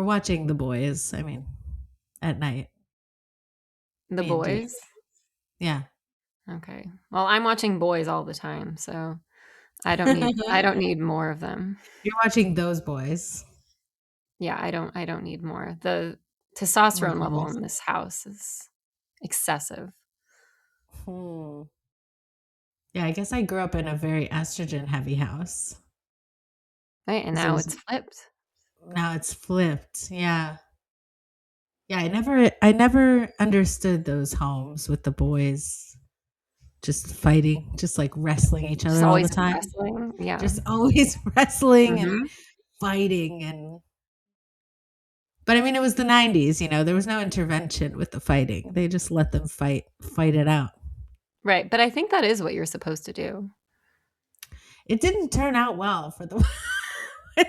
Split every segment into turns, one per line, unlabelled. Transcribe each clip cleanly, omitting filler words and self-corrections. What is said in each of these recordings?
we're watching The Boys. I mean, at night.
The
Me and Dave.
Boys?
Yeah.
Okay. Well, I'm watching Boys all the time, so I don't need more of them.
You're watching those boys.
Yeah, I don't need more. The
More
testosterone level
boys.
in this house is excessive.
Yeah, I guess I grew up in a very estrogen heavy house.
Right, and
'Cause
now it's flipped.
now it's flipped. Yeah. Yeah, I never understood those homes with the boys just fighting, just like wrestling each
Just
other all the
always
time.
wrestling. Yeah.
Just always wrestling and
Mhm.
fighting but I mean it was the 90s, there was no intervention with the fighting. They just let them fight it out.
Right, but I think that is what you're supposed to do.
It didn't turn out well for the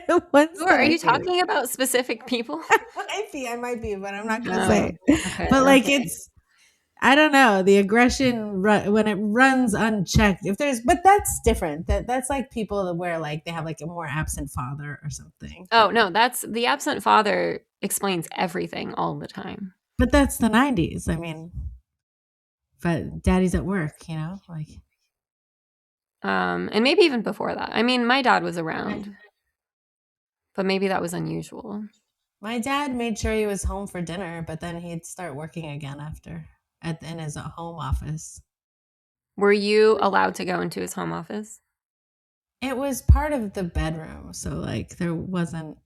the ones
Or
that
are
I
you
dated.
talking about specific people?
I might be, but I'm not gonna
Oh,
say.
okay,
But like
okay.
I don't know, the aggression when it runs unchecked. But that's different. That's like people that where like they have like a more absent father or something.
Oh, no, that's the absent father explains everything all the time.
But that's the 90s. I mean, but daddy's at work, like
And maybe even before that. I mean, my dad was around, but maybe that was unusual.
my dad made sure he was home for dinner, but then he'd start working again after in his home office.
Were you allowed to go into his home office?
It was part of the bedroom, so like there wasn't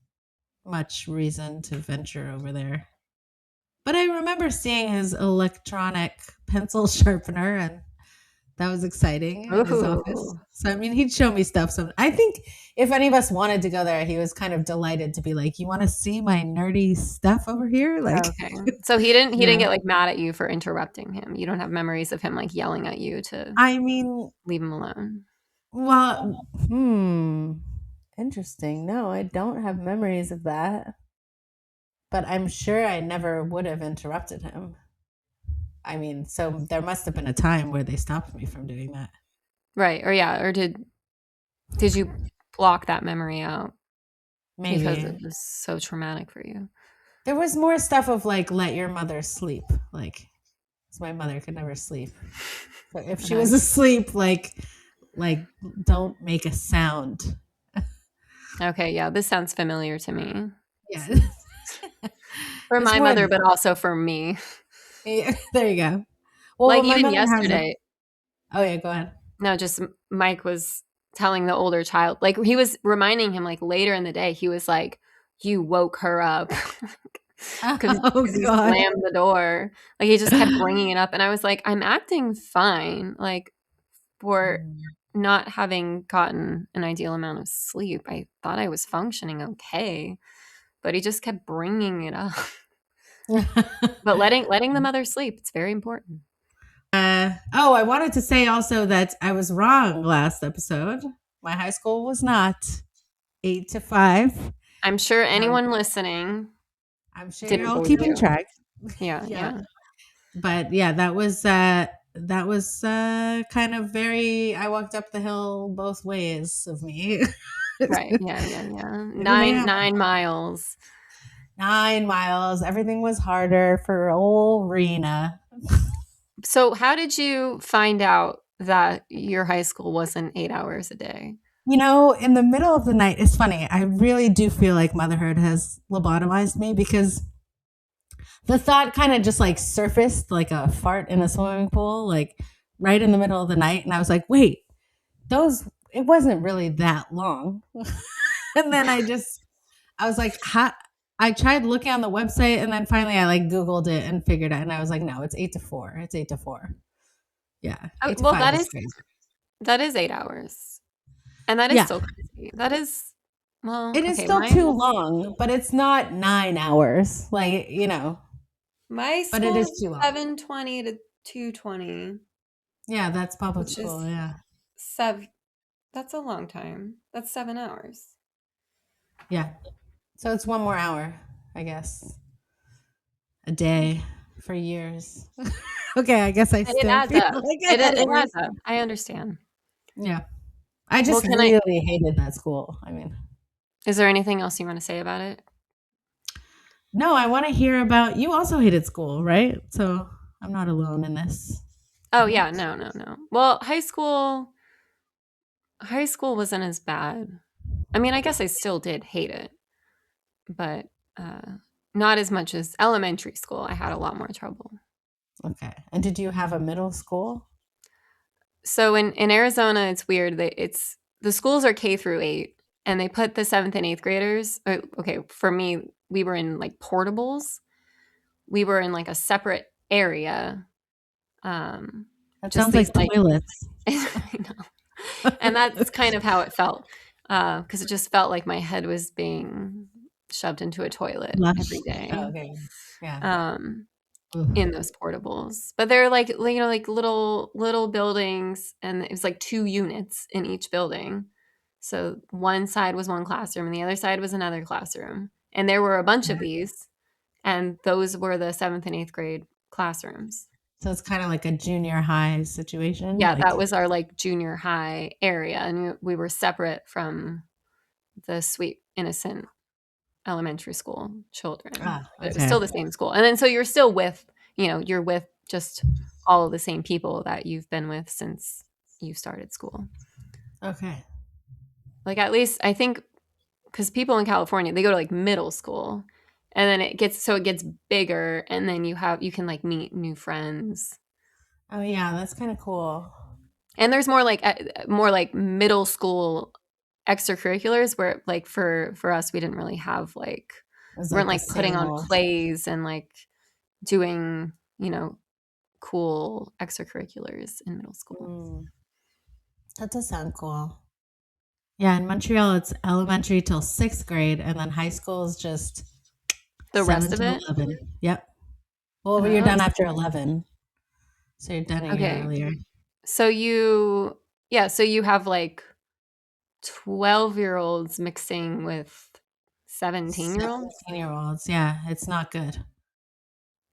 much reason to venture over there. But I remember seeing his electronic pencil sharpener, and that was exciting in his office.
Ooh.
So I mean, he'd show me stuff. So I think if any of us wanted to go there, he was kind of delighted to be like, "You want to see my nerdy stuff over here?" Like,
Okay. So he didn't
yeah.
get, like, mad at you for interrupting him? You don't have memories of him, like, yelling at you to
I mean,
leave him alone?
well, interesting. No, I don't have memories of that. But I'm sure I never would have interrupted him. I mean, so there must have been a time where they stopped me from doing that.
Right, or did you block that memory out because it
Maybe.
was so traumatic for you?
There was more stuff of like, let your mother sleep. Like, 'cause my mother could never sleep. So if she was asleep, like don't make a sound.
Okay, yeah, this sounds familiar to me.
Yeah.
For
It's
my
more
mother, but also for me.
yeah, there you go. Well,
Like,
what my
even
mother has
yesterday
oh yeah, go ahead.
no, just Mike was telling the older child like, he was reminding him, like, later in the day, he was like, "You woke her up." 'Cause
Oh
he
god.
slammed the door. Like, he just kept bringing it up, and I was like, "I'm acting fine, like, for not having gotten an ideal amount of sleep. I thought I was functioning okay," but he just kept bringing it up. But letting the mother sleep, it's very important.
I wanted to say also that I was wrong last episode. My high school was not 8 to 5.
I'm sure anyone listening
I'm sure you're
didn't
all
believe
keeping
you.
track.
Yeah,
Yeah.
yeah.
But yeah, that was kind of very I walked up the hill both ways of me.
Right, yeah.
Everything
9 miles.
9 miles. Everything was harder for old Rena.
So how did you find out that your high school wasn't 8 hours a day?
In the middle of the night, it's funny. I really do feel like motherhood has lobotomized me because the thought kind of just like surfaced like a fart in a swimming pool, like right in the middle of the night. And I was like, wait, it wasn't really that long. And then I was like, I tried looking on the website and then finally I like Googled it and figured out. And I was like, no, it's 8 to 4. It's 8 to 4. Yeah.
Oh,
8 to
well,
5 is crazy.
that is 8 hours. And that is
Yeah.
still crazy. That is well,
It is
okay,
still too long, but it's not 9 hours. Like,
my
but it
school
is
is
too long.
7:20 to 2:20,
Yeah, that's public
which is
school. Yeah.
that's a long time. That's 7 hours.
Yeah. So it's 1 more hour, I guess, a day for years. Okay, I guess I
It
still
adds
feel
up.
like I had it
It
worse.
adds up. I understand.
Yeah. I
Well,
just really hated that school. I mean,
is there anything else you wanna say about it?
No, I want to hear about you also hated school, right? So I'm not alone in this.
Oh
Right?
yeah, no. Well, high school wasn't as bad. I mean, I guess I still did hate it, but not as much as elementary school. I had a lot more trouble.
Okay. And did you have a middle school?
So in Arizona, it's weird. The schools are K through 8, and they put the 7th and 8th graders. Okay, for me, we were in like portables. We were in like a separate area. Um,
That
just
sounds
these
like
like,
toilets.
I know, and that's kind of how it felt, because it just felt like my head was being shoved into a toilet every
Lush.
day.
Oh, okay. Yeah.
Um, in
Ugh.
those portables. But they're like, like little buildings, and it was like 2 units in each building. So one side was one classroom and the other side was another classroom. And there were a bunch of these, and those were the 7th and 8th grade classrooms.
So it's kind of like a junior high situation.
Yeah,
Like,
that was our like junior high area, and we were separate from the sweet innocent elementary school children, but it was
okay.
still the same school. And then so you're still with, you're with just all of the same people that you've been with since you started school.
Okay.
Like at least I think, because people in California, they go to like middle school, and then it gets bigger, and then you can like meet new friends.
Oh, yeah. That's kind of cool.
And there's more like middle school extracurriculars, where like for us, we didn't really have like,
It was
we weren't
like the
like putting
same
on
old.
plays and like doing, cool extracurriculars in middle school.
Mm, that does sound cool. Yeah. In Montreal, it's elementary till sixth grade, and then high school is just
The rest
seven
of
to
it?
11. Yep. Well, you're
Oh,
done after 11. So you're done a year
okay.
earlier.
So you have like 12-year-olds mixing with 17-year-olds?
17-year-olds. Yeah. It's not good.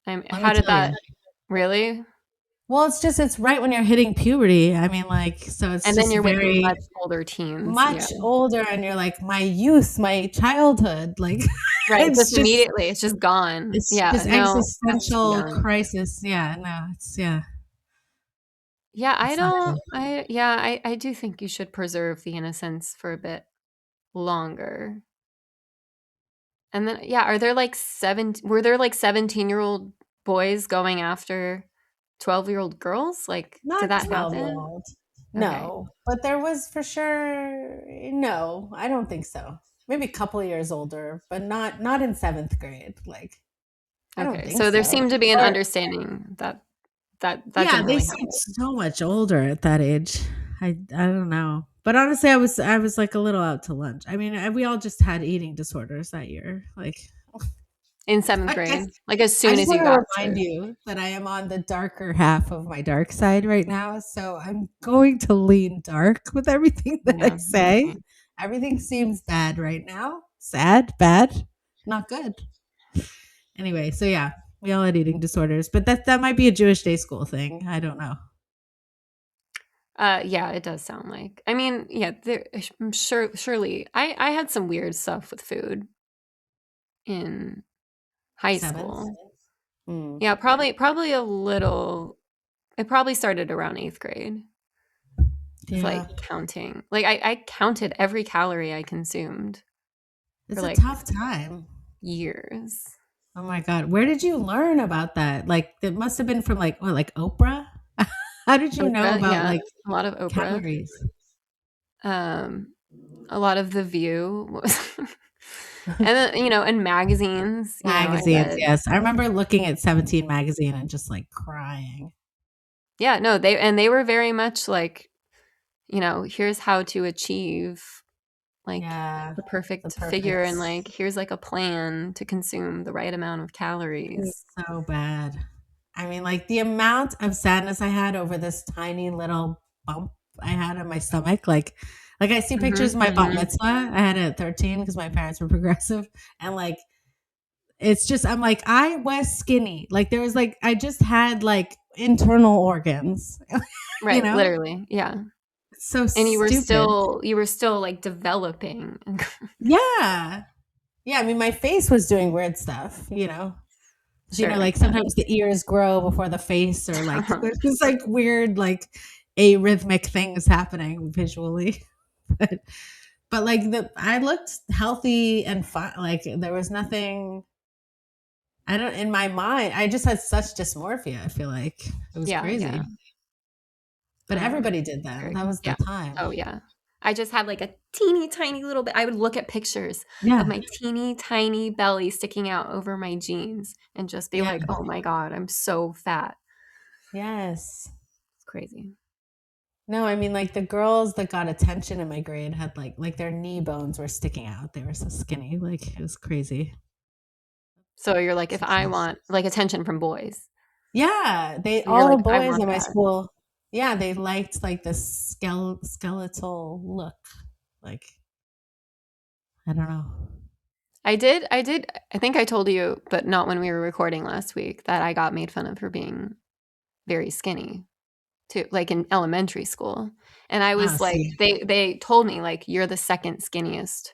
Let me
How did
tell you.
that really?
Well, it's right when you're hitting puberty. I mean, like, so it's
And then
just
you're with
very
much older teens. Yeah.
much older, and you're like, my youth, my childhood, like,
Right.
it's
Just
just
immediately. It's just gone.
it's
Yeah.
just
No, that's too
existential
young.
crisis. Yeah, no, yeah,
Yeah, I
it's not
don't
good.
I yeah, I do think you should preserve the innocence for a bit longer. And then yeah, were there like 17-year-old boys going after 12-year-old girls? Like, did
Not
that happen?
12-year-old.
Okay.
No, but there was for sure. No, I don't think so. Maybe a couple years older, but not in seventh grade. Like, I don't
Okay.
think
So there
so.
seemed to be an
Or
understanding that
yeah,
didn't
they
really
seem
happen.
so much older at that age. I don't know. But honestly, I was like a little out to lunch. I mean, we all just had eating disorders that year. Like,
In 7th
I
grade,
just
like as
I
soon
just
as you
want
got
to remind
to.
you that I am on the darker half of my dark side right now, so I'm going to lean dark with everything that I
Yeah.
say.
Okay.
Everything seems bad right now. Sad, bad, not good. Anyway, so yeah, we all had eating disorders, but that might be a Jewish day school thing. I don't know.
Yeah, it does sound like. I mean, yeah, I'm sure surely I had some weird stuff with food in high
Seventh.
school.
Mm.
Yeah, probably a little. It probably started around 8th grade with
Yeah,
like counting. Like I counted every calorie I consumed for
it's a
like
tough time.
years.
Oh my god, where did you learn about that? Like, it must have been from like what, like Oprah? How did you know
Oprah,
about
yeah,
like
a lot of Oprah.
calories?
Um, a lot of The View and then, and magazines, I
Magazines,
read.
yes. I remember looking at 17 magazine and just like crying.
Yeah, no, they were very much like, here's how to achieve like
Yeah,
the
the
perfect figure,
perfect.
and like here's like a plan to consume the right amount of
It's
calories.
so bad. I mean, like the amount of sadness I had over this tiny little bump I had on my stomach. Like I see
Mhm,
pictures of my bat
mhm.
mitzvah. I had it at 13 because my parents were progressive, and like it's just I'm like I was skinny. Like there was like I just had like internal organs. you
Right,
know,
literally, yeah.
it's so
And
stupid.
you were still like developing.
Yeah. Yeah, I mean, my face was doing weird stuff,
Sure.
like sometimes the ears grow before the face, or like there's just like weird, like arrhythmic things happening visually. but like I looked healthy and fine. Like there was nothing. I don't in my mind. I just had such dysmorphia. I feel like it was
Yeah, yeah.
crazy. But everybody did then.
Very
That was the
yeah.
time.
Oh, yeah. I just had, like, a teeny tiny little bit I would look at pictures of
Yeah.
my teeny tiny belly sticking out over my jeans and just be
Yeah.
like, "Oh my god, I'm so fat."
Yes.
It's crazy.
No, I mean like the girls that got attention in my grade had like their knee bones were sticking out. They were so skinny. Like it was crazy.
So you're like, "If I
Yes.
want, like, attention from boys."
Yeah, they
So you're
all
like,
the
"I
boys
want
in my
that."
school. Yeah, they liked like the skeletal look. Like I don't know.
I think I told you, but not when we were recording last week, that I got made fun of for being very skinny too, like, in elementary school. And I
Oh,
was like
see.
they told me, like, "You're the 2nd skinniest."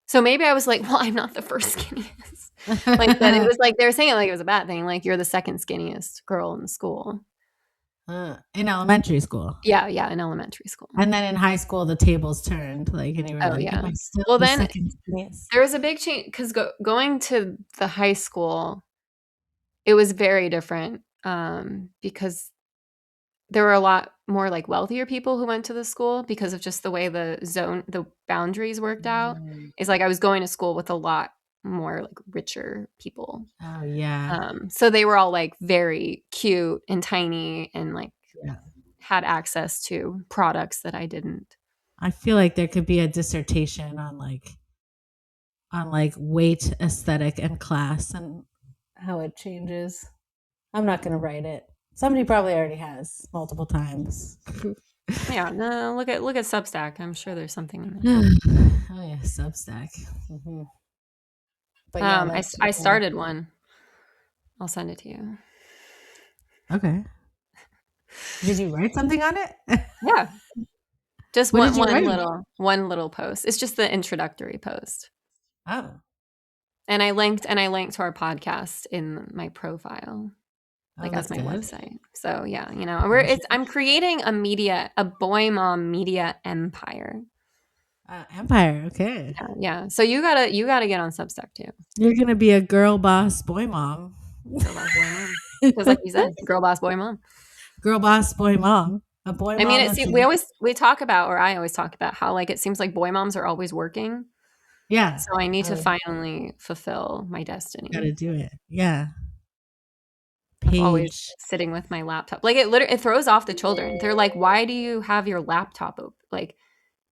So maybe I was like, "Well, I'm not the 1st skinniest." Like, that it was like they were saying it like it was a bad thing, like, "You're the 2nd skinniest girl in the school."
In elementary school.
Yeah, yeah, in elementary school.
And then in high school the tables turned, like, and you were
Oh,
like, "Am
yeah.
I still
Well,
the
then
second skinniest?"
there was a big change 'cause going to the high school, it was very different, because there were a lot more, like, wealthier people who went to the school because of just the way the boundaries worked out.
Mm.
It's like I was going to school with a lot more, like, richer people.
Oh, yeah.
So they were all, like, very cute and tiny and, like,
Yeah.
had access to products that I didn't.
I feel like there could be a dissertation on like weight, aesthetic, and class and how it changes. I'm not gonna write it. Somebody probably already has multiple times.
Yeah, no, look at Substack. I'm sure there's something in there.
Oh yeah, Substack. But yeah, that's
I started one. I'll send it to you.
okay. Did you write something on it?
Yeah, just
What did you write?
one little post. It's just the introductory post.
Oh,
And I linked to our podcast in my profile,
oh,
like as
that's
my
good.
website. So yeah, I'm creating a boy mom media empire.
Empire. Okay,
Yeah, yeah. So you gotta get on Substack too.
you're gonna be a girl boss boy mom.
Girl boss boy mom. Because like you said, girl boss boy mom.
Girl boss boy mom. A boy
I mean,
mom. That's
we talk about, or I always talk about how like it seems like boy moms are always working.
yeah.
So I need to
Oh,
finally fulfill my
gotta
destiny
do it. Yeah.
of always
Paige.
sitting with my laptop. Like it throws off the children. They're like, "Why do you have your laptop open?" Like,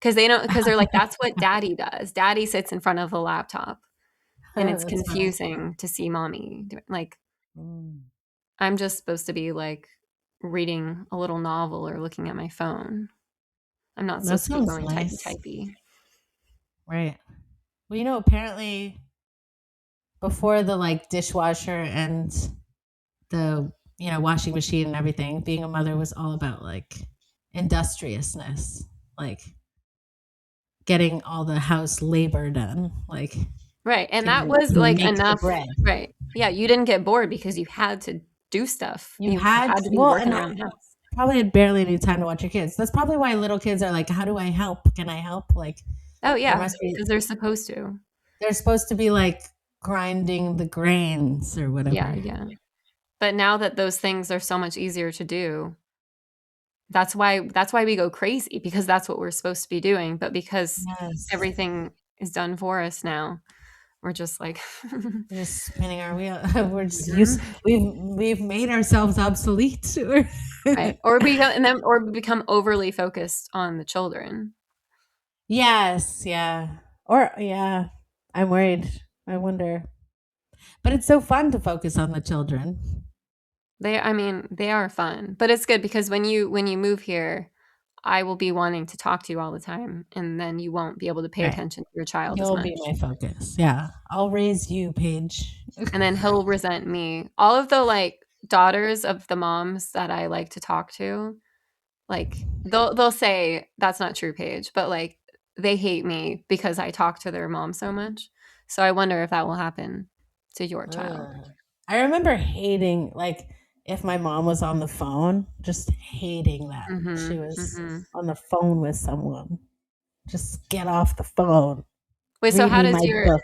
because they're like, "That's what daddy does. Daddy sits in front of a laptop." And it's
That's funny.
confusing to see mommy like
Mm.
I'm just supposed to be like reading a little novel or looking at my phone. I'm not
That
supposed to be
sounds
going typey
nice.
typey.
Right. Well, apparently before the like dishwasher and the washing machine and everything, being a mother was all about like industriousness, like getting all the house labor done. Like,
Right, and
can
that
you
was,
can you
like,
make the
enough.
bread?
Right. Yeah, you didn't get bored because you had to do stuff.
You
You
had
had to be
well,
working
and
around the house.
probably had barely any time to watch your kids. That's probably why little kids are like, "How do I help? Can I help?" Like,
Oh,
there
yeah,
must be.
because 'cause they're supposed to.
They're supposed to be like grinding the grains or
Yeah,
whatever.
yeah. But now that those things are so much easier to do, that's why we go crazy because that's what we're supposed to be doing, but because
Yes.
everything is done for us now, we're just like
We're just spinning our wheel. We're just used.
Mhm.
We've made ourselves obsolete.
Right, or become overly focused on the children.
Yes, yeah. Or yeah. I'm worried. I wonder. But it's so fun to focus on the children.
I mean, they are fun, but it's good because when you move here, I will be wanting to talk to you all the time, and then you won't be able to pay
Right.
attention to your child as
You'll be
much.
my focus. Yeah. I'll raise you, Paige.
And then he'll resent me. All of the like daughters of the moms that I like to talk to, like they'll say that's not true, Paige, but like they hate me because I talk to their mom so much. So I wonder if that will happen to your child.
Ugh. I remember hating, like, if my mom was on the phone, just hating that she
Mhm.
was
Mhm.
on the phone with someone. Just get off the phone.
Wait, so
Read
how
me
does
my
your
book.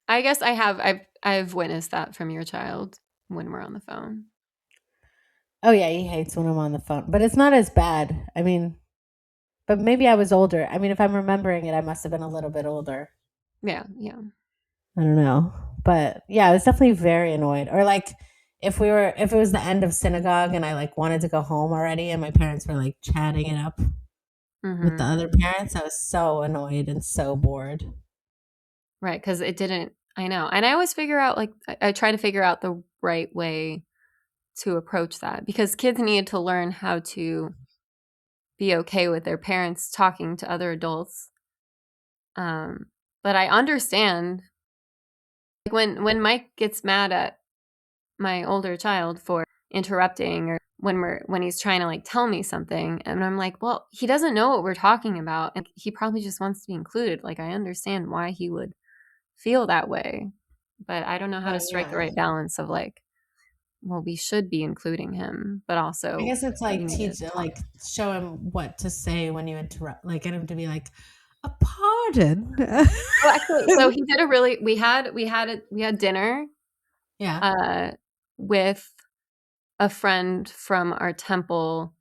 I guess I've witnessed that from your child when we're on the phone.
Oh yeah, he hates when I'm on the phone, but it's not as bad. I mean, but maybe I was older. I mean, if I'm remembering it, I must have been a little bit older.
Yeah, yeah.
I don't know. But yeah, I was definitely very annoyed. Or like if it was the end of synagogue and I like wanted to go home already and my parents were like chatting it up with the
Mhm.
other parents, I was so annoyed and so bored.
Right, because it didn't I know, and I always figure out, like I try to figure out the right way to approach that because kids need to learn how to be okay with their parents talking to other adults. Um, but I understand, like, when Mike gets mad at my older child for interrupting or when he's trying to, like, tell me something, and I'm like, "Well, he doesn't know what we're talking about, and he probably just wants to be included." Like, I understand why he would feel that way, but I don't know how to
Oh
strike the
yeah.
right balance of, like, well, we should be including him, but
I
also
guess it's
we
like
need to
teach
talk.
like show him what to say when you interrupt, like get him to be like, a pardon.
Well, actually, so he did a really we had dinner,
Yeah.
uh, with a friend from our temple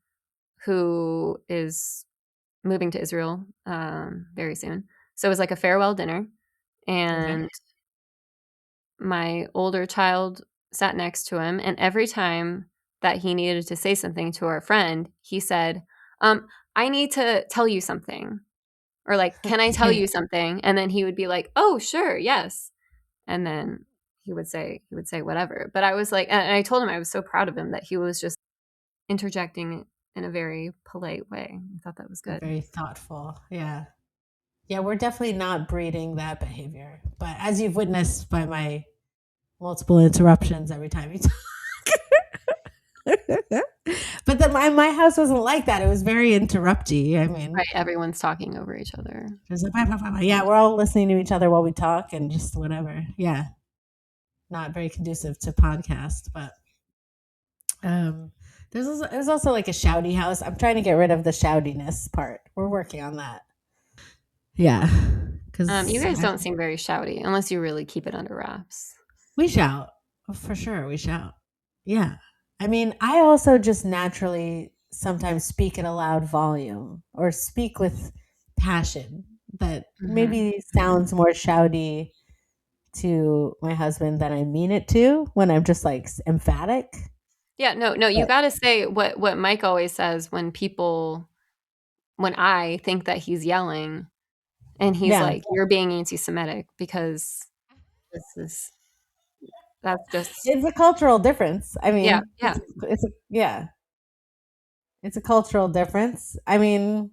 who is moving to Israel, very soon. So it was like a farewell dinner,
Okay.
and my older child sat next to him, and every time that he needed to say something to our friend, he said, "I need to tell you something," or like, "Can I tell you something?" And then he would be like, "Oh, sure, yes." And then he would say whatever. But I was like, and I told him I was so proud of him that he was just interjecting in a very polite way. I thought that was good.
Very thoughtful. Yeah. Yeah, we're definitely not breeding that behavior. But as you've witnessed by my multiple interruptions every time you talk. But my house wasn't like that. It was very interrupty. I mean,
Right, everyone's talking over each other.
just like, "Bah, bah, bah, bah." Yeah, we're all listening to each other while we talk and just whatever. Yeah, not very conducive to podcast. But um, there's also like a shouty house. I'm trying to get rid of the shoutiness part. We're working on that. Yeah,
You
because
guys don't seem very shouty unless you really keep it under wraps.
we shout. For sure, we shout. Yeah. I mean, I also just naturally sometimes speak at a loud volume or speak with passion that
Mhm,
maybe
mhm.
sounds more shouty to my husband than I mean it to when I'm just like emphatic.
Yeah, no, no, you
But
gotta say what Mike always says when I think that he's yelling, and he's
yeah,
like, "You're being anti-Semitic," because this is that's just
it's a cultural difference. I
yeah,
mean,
yeah.
yeah, it's a cultural difference. I mean,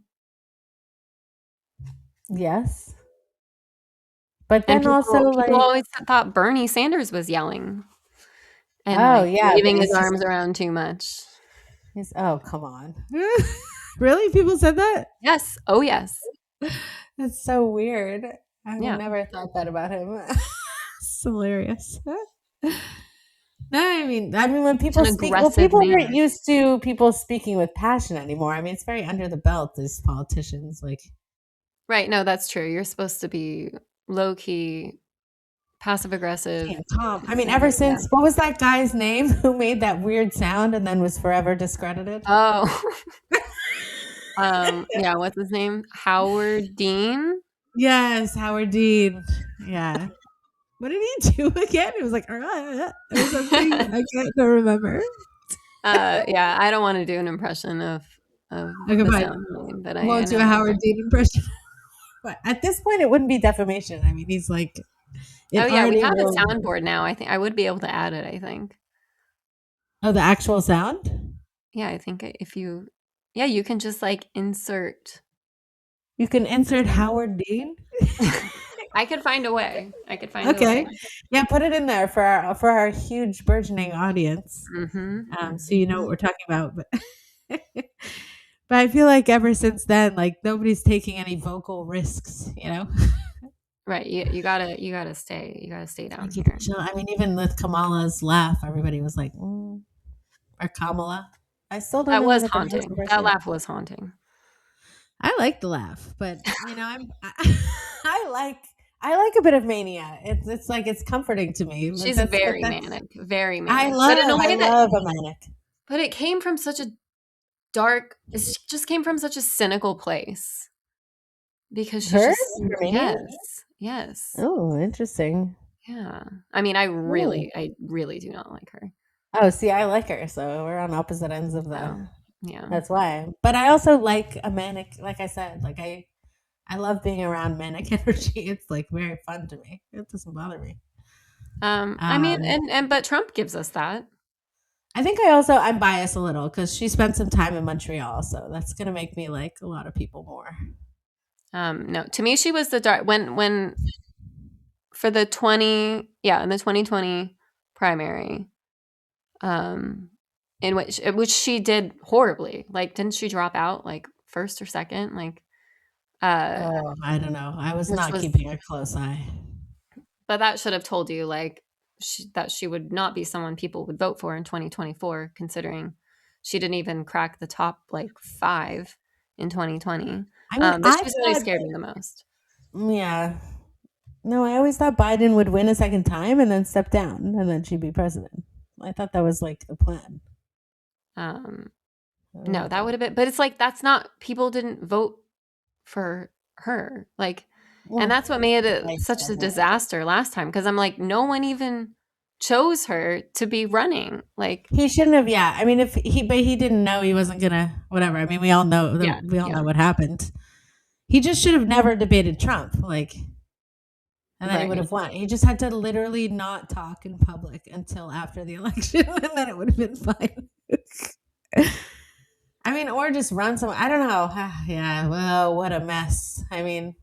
yes. But
And
then also
people
like,
always thought Bernie Sanders was yelling and,
oh
like,
yeah, but
waving his
he's just
arms around too much.
oh, come on. Really? People said that?
Yes. Oh, yes.
That's so weird. I've
Yeah.
never thought that about him. It's hilarious. No, I mean, when
Such
people
an
speak, well,
aggressive
people aren't
man.
used to people speaking with passion anymore. I mean, it's very under the belt. These politicians, like,
Right, no, that's true. You're supposed to be low key, passive aggressive,
yeah, calm. I mean,
and
ever
yeah.
since what was that guy's name who made that weird sound and then was forever discredited?
Oh, yeah, what's his name? Howard Dean?
Yes, Howard Dean. Yeah. What did he do again? It was like or something. I can't remember.
Yeah, I don't wanna do an impression of
Okay,
the
fine.
sound he made, but I
Won't do
know
a
what
Howard
you're
Dean impression. But at this point, it wouldn't be defamation. I mean, he's like,
Oh,
it
yeah, we
already
have a
will.
soundboard now. I think I would be able to add it, I think.
Oh, the actual sound?
Yeah, I think if you yeah, you can just, like, insert
You can
the
insert
sound.
Howard Dean?
I could find a way. I could find a
Okay.
way.
Yeah, put it in there for our huge burgeoning audience.
Mhm,
So you know
mhm.
what we're talking about. But but I feel like ever since then, like nobody's taking any vocal risks, you know?
Right. You gotta stay down
Keep it
here.
chill. I mean, even with Kamala's laugh, everybody was like, or Kamala. I still don't
That
know how
was
to pronounce the
haunting.
first
That
name.
laugh was haunting.
I like the laugh, but I like I like a bit of mania. It's like it's comforting to me. But
She's very
that's
manic, very manic. But in a
I
way that
love a manic.
but it came from such a it just came from such a cynical place because she's
Her?
just
Romania?
yes. Yes.
Oh, interesting.
Yeah. I mean,
Hmm.
I really do not like her.
Oh, see, I like her, so we're on opposite ends of the.
So, yeah.
That's why. But I also like a manic. Like I said, like I love being around manic energy. It's like very fun to me. It doesn't bother me.
I mean,
Um,
but Trump gives us that.
I think I'm biased a little because she spent some time in Montreal, so that's gonna make me like a lot of people more.
No, to me, she was the dark when for the 20 in the 2020 primary, um, in which she did horribly. Like, didn't she drop out like first or second? Like, uh,
Oh, I don't know. I was
which
not
was,
keeping a close eye.
but that should have told you like that she would not be someone people would vote for in 2024, considering she didn't even crack the top like five in 2020.
I mean,
But
I
she was the one who
thought,
scared me the most.
yeah. No, I always thought Biden would win a second time and then step down, and then she'd be president. I thought that was like the plan.
Um,
I
no,
don't
that
know.
would have been, but it's like that's not people didn't vote for her. Like, and
Well,
that's what made it
I
such
said
a
that.
disaster last time because I'm like, no one even chose her to be running. Like,
He shouldn't have. Yeah, I mean, but he didn't know he wasn't gonna. Whatever. I mean, we all know.
yeah,
We all
yeah,
know what happened. He just should have never debated Trump. Like, and then he would
right.
have won. He just had to literally not talk in public until after the election, and then it would have been fine. I mean, or just run some. I don't know. Yeah. Well, what a mess. I mean,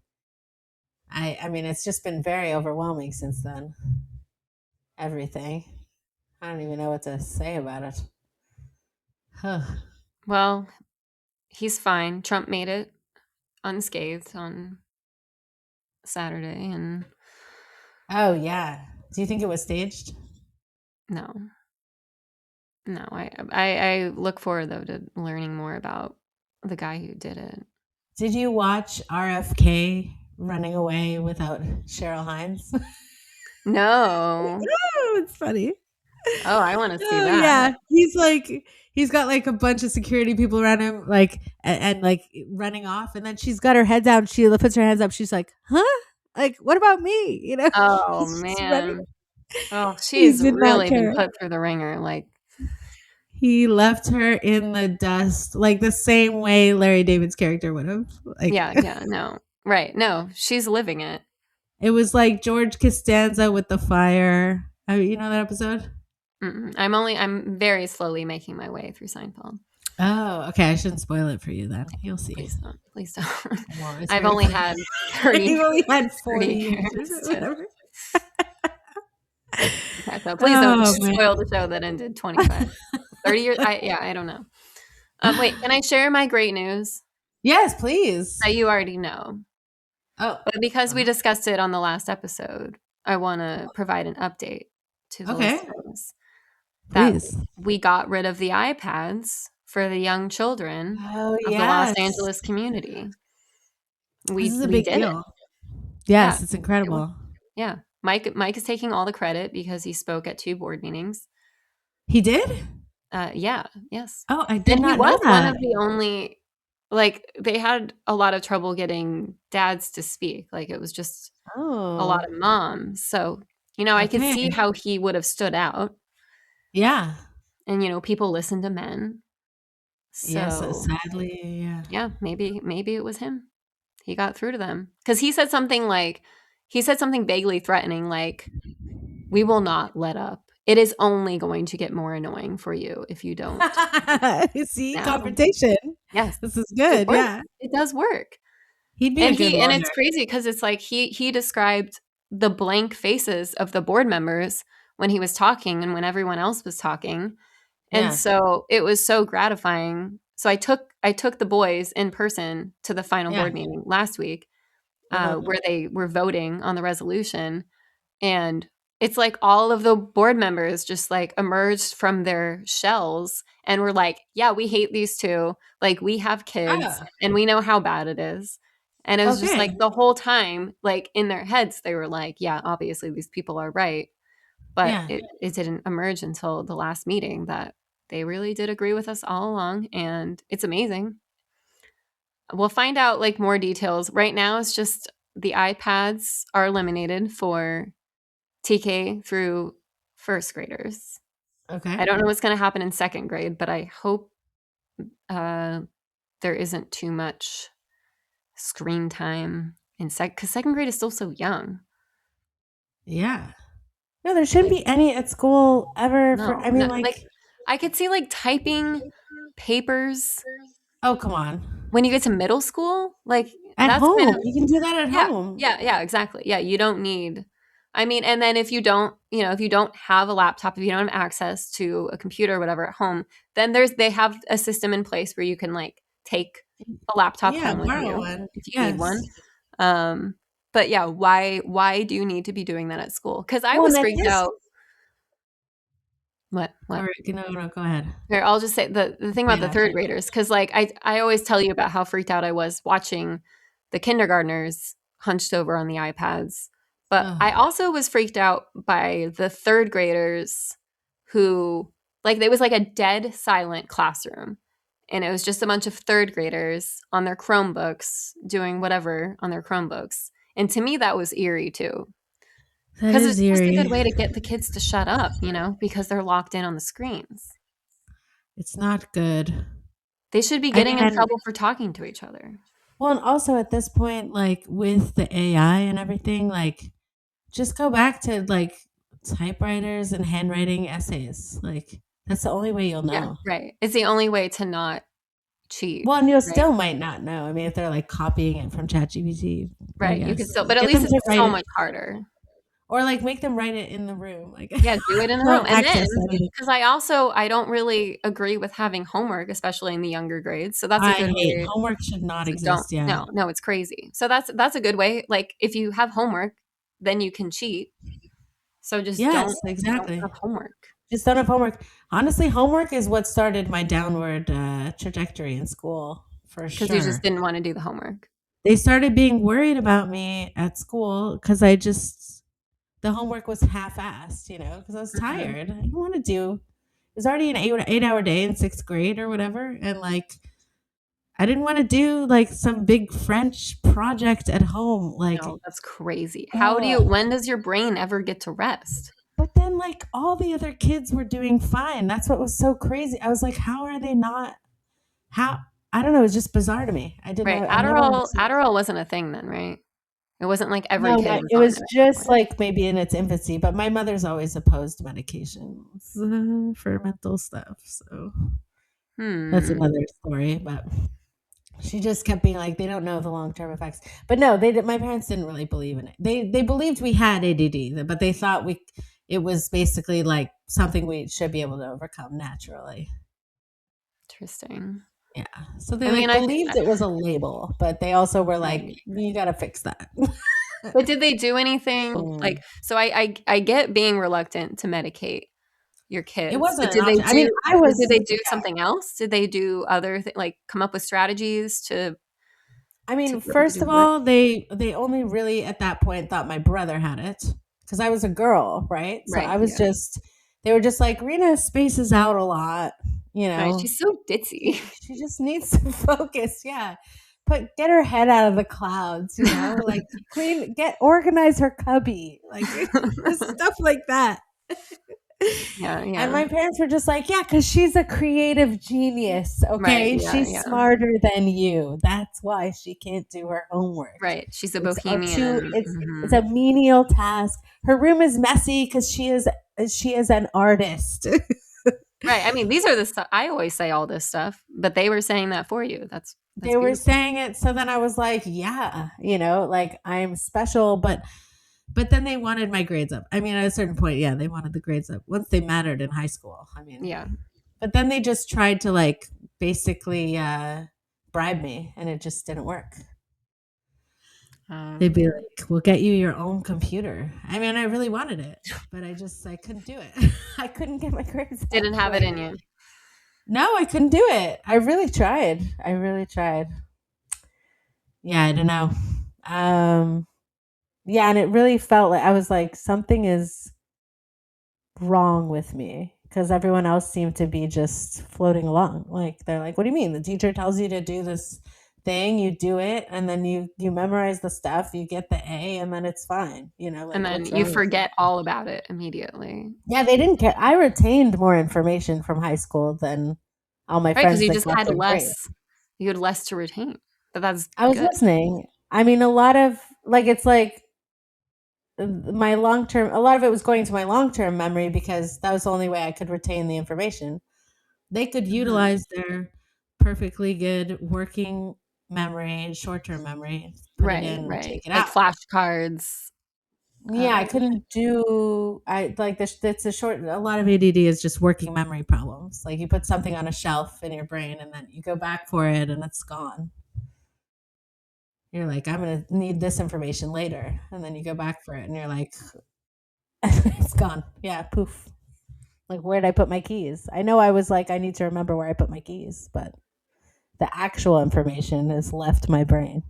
I mean, it's just been very overwhelming since then. Everything. I don't even know what to say about it. Huh.
Well, he's fine. Trump made it unscathed on Saturday, and
Oh yeah. Do you think it was staged?
no, no. I look forward though to learning more about the guy who did it.
Did you watch RFK running away without Cheryl Hines?
No.
Oh, it's funny.
Oh, I want to see
Oh
that.
yeah, he's got like a bunch of security people around him, like and like running off, and then she's got her head down. She puts her hands up. She's like, "Huh? Like, what about me?" You know,
Oh
she's running.
man. Oh,
He
she's
did not
really been
care.
put through the ringer. Like,
He left her in the dust, like the same way Larry David's character would have. Like,
yeah, yeah, no. Right. No, she's living it.
it was like George Costanza with the fire. You know that episode?
I'm very slowly making my way through Seinfeld.
Oh, okay. I shouldn't spoil it for you then. You'll see.
Please don't. Please don't.
Well, it's
I've
very
only
funny.
had 30,
You've only had 40
30
years
years
or
to.
whatever.
Okay, so please don't
Oh man.
spoil the show that ended 25, 30 years. I don't know. Wait, can I share my great news
Yes, please.
that you already know?
Oh,
But because we discussed it on the last episode, I want to provide an update to the
okay.
listeners that
Please.
we got rid of the iPads for the young children
Oh,
of the Los
yes.
Angeles community.
This is a
We
big
did it.
deal.
Yeah.
Yes, it's
It was,
incredible.
yeah. Mike is taking all the credit because he spoke at 2 board meetings.
He did?
Yeah, yes.
Oh, I did
And he
not know
was one
that.
of the only like they had a lot of trouble getting dads to speak. Like it was just a lot
Oh,
of moms. So, I could
okay.
see how he would have stood out
Yeah.
and people listen to men.
Yes,
So,
sadly, yeah.
yeah, maybe it was him. He got through to them cuz he said something vaguely threatening like we will not let up. It is only going to get more annoying for you if you don't
See,
now.
confrontation.
Yes.
This is
It
good.
works.
Yeah.
It does work.
He'd be a good
And
lawyer.
it's crazy because it's like he described the blank faces of the board members when he was talking and when everyone else was talking. And
Yeah.
so it was so gratifying. So I took the boys in person to the final
Yeah.
board meeting last week
Uh-huh.
where they were voting on the resolution, and it's like all of the board members just like emerged from their shells and were like, yeah, we hate these two. Like, we have kids
Oh,
and we know how bad it is. And it was just like
okay.
the whole time, like in their heads, they were like, yeah, obviously these people are right. But
Yeah.
it didn't emerge until the last meeting that they really did agree with us all along. And it's amazing. We'll find out like more details. Right now, it's just the iPads are eliminated for TK through first graders.
Okay.
I don't know what's going to happen in second grade, but I hope uh, there isn't too much screen time in because second grade is still so young.
Yeah. No, there shouldn't
Like,
be any at school ever for,
no,
I mean,
no, like
like,
I could see like typing papers
oh, come on.
when you get to middle school. Like,
At
that's kind
home.
of,
You can do that at
yeah,
home.
yeah, yeah, exactly. Yeah, you don't need, I mean, and then if you don't, if you don't have a laptop, if you don't have access to a computer or whatever at home, then they have a system in place where you can like take a laptop
Yeah,
home with
borrow
you
one.
if you need
Yes.
one. Um, but yeah, why do you need to be doing that at school? Because I
Well, and
was
at
freaked
this,
out. What?
all right, no, go ahead.
Here, I'll just say the thing about
Wait,
the third
after.
graders, because like I always tell you about how freaked out I was watching the kindergartners hunched over on the iPads. But I
Oh,
also was freaked out by the third graders who, like, it was like a dead silent classroom. And it was just a bunch of third graders on their Chromebooks doing whatever on their Chromebooks. And to me, that was eerie too.
that
Because
is
it's just a good
eerie.
way to get the kids to shut up, because they're locked in on the screens.
It's not good.
They should be
I
getting
mean,
in trouble for talking to each other.
well, and also at this point, like with the AI and everything, like just go back to like typewriters and handwriting essays. Like that's the only way you'll
Yeah,
know.
right. It's the only way to not cheat,
Well, and you
right?
still might not know. I mean, if they're like copying it from ChatGPT, I
Right. You could
guess
still, but at
get
least
them to
it's
write
so
it,
much harder.
or like make them write it in the room. Like
Yeah, do it in the room.
don't
And then,
access anything.
because I don't really agree with having homework, especially in the younger grades. So that's a
I
good
hate
way.
homework should not
So don't,
exist. Yeah.
no, no, it's crazy. So that's a good way. Like, if you have homework, then you can cheat. So just
Yes,
don't
exactly.
have homework
Just don't have homework. Honestly, homework is what started my downward trajectory in school for
because you just
sure.
didn't want to do the homework.
They started being worried about me at school because I just the homework was half-assed, because I was
Mhm.
tired. I didn't want to do. It was already an 8 hour day in sixth grade or whatever, and like I didn't want to do like some big French project at home.
No,
Like,
that's crazy.
oh,
When does your brain ever get to rest?
but then like all the other kids were doing fine. That's what was so crazy. I was like, how are they not? How I don't know. It was just bizarre to me. I didn't
Right.
know. I never understood.
Adderall wasn't a thing then, right? It wasn't like every
No,
kid was
it
on it
was
at that
just
point.
like maybe in its infancy. But my mother's always opposed medications for mental stuff. So that's
Hmm.
another story. But she just kept being like, they don't know the long term effects. But no, they did. My parents didn't really believe in it. They believed we had ADD, but they thought it was basically like something we should be able to overcome naturally.
Interesting.
Yeah. So they
I mean,
like believed it was a label, but they also were like,
right.
you got to fix that.
But did they do anything
Mm.
like, so I get being reluctant to medicate your
It
kids, but
wasn't an option. I mean,
did they do something else? Did they do other like come up with strategies
I
to
mean,
get them to
first
do
of
work?
all, they only really at that point thought my brother had it because I was a girl, right? So
Right.
I was
Yeah.
just they were just like Rena spaces out a lot, you
Right.
know.
She's so ditzy.
She just needs to focus. Yeah. Get her head out of the clouds, like organize her cubby, like just stuff like that.
Yeah.
And
Yeah.
my parents were just like, yeah, because she's a creative genius.
Right.
Okay.
Yeah.
She's
Yeah.
smarter than you. That's why she can't do her homework.
Right. She's a
It's a too
bohemian.
it's a menial task. Her room is messy because she is an artist.
Right. I mean, these are the stuff I always say all this stuff, but they were saying that for you. That's
They were
beautiful.
saying it, so then I was like, yeah, like I'm special, but then they wanted my grades up. I mean, at a certain point, yeah, they wanted the grades up once they mattered in high school. I mean,
Yeah.
but then they just tried to like basically bribe me, and it just didn't work. They'd be like, "We'll get you your own computer." I mean, I really wanted it, but I couldn't do it. I couldn't get my grades
Didn't
up.
have it in you.
No, I couldn't do it. I really tried. I really tried. Yeah, I don't know. Um, yeah, and it really felt like I was like, something is wrong with me because everyone else seemed to be just floating along. Like they're like, "What do you mean? The teacher tells you to do this thing, you do it, and then you memorize the stuff, you get the A, and then it's fine."
And
Like
then
what's
you
wrong with you?
forget all about it immediately.
Yeah, they didn't care. I retained more information from high school than all my
Right, because
friends
you
that
just
got
had
their grade.
less you had less to retain. But that's
I was
good.
listening. I mean, a lot of like it's like my long term. A lot of it was going to my long term memory because that was the only way I could retain the information. They could
Mhm.
utilize their perfectly good working memory, short term memory, put it
Right,
in and
right.
take it
Like
out.
flashcards.
Yeah, I
Uh,
couldn't do. I like this. It's a short. A lot of ADD is just working memory problems. Like you put something on a shelf in your brain, and then you go back for it, and it's gone. You're like, I'm gonna need this information later, and then you go back for it, and you're like, it's gone. Yeah, poof. Like, where did I put my keys? I know I was like, I need to remember where I put my keys, but the actual information has left my brain.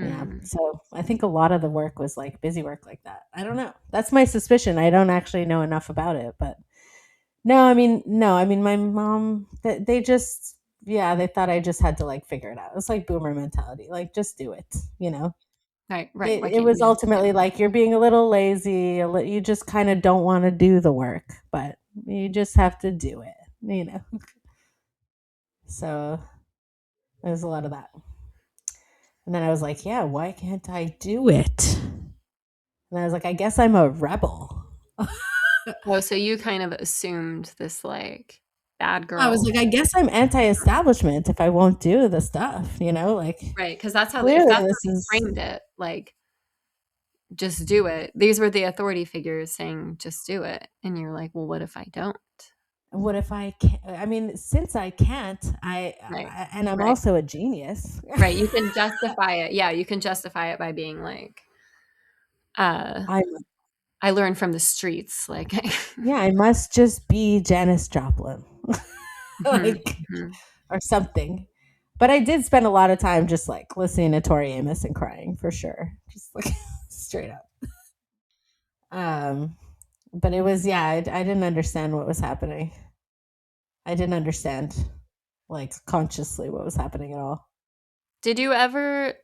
Yeah.
hmm.
So I think a lot of the work was like busy work like that. I don't know. That's my suspicion. I don't actually know enough about it, but no. I mean, my mom, they just, yeah, they thought I just had to like figure it out. It's like boomer mentality. Like, just do it, you know?
Right, right. Why
It
can't
was
you just do
ultimately
it?
like, you're being a little lazy. You just kind of don't want to do the work, but you just have to do it, you know? So there's a lot of that. And then I was like, yeah, why can't I do it? And I was like, I guess I'm a rebel.
Oh, so you kind of assumed this, like, bad
I was
girl.
like, I guess I'm anti-establishment if I won't do the stuff, like
Right, because that's how if
clearly
that's how
this
they
is
framed it, like, "Just do it." These were the authority figures saying, "Just do it." And you're like, "Well, what if I don't?"
what if I can't? I mean, since I can't,
Right,
and I'm
right,
also a genius.
right. You can justify it. Yeah, you can justify it by being like, uh,
I'm
"I learned from the streets." Like,
Yeah, I must just be Janis Joplin,
mhm,
like
mhm.
or something. But I did spend a lot of time just like listening to Tori Amos and crying for sure, just like straight up. Um, but it was yeah, I didn't understand what was happening. I didn't understand like consciously what was happening at all.
Did you ever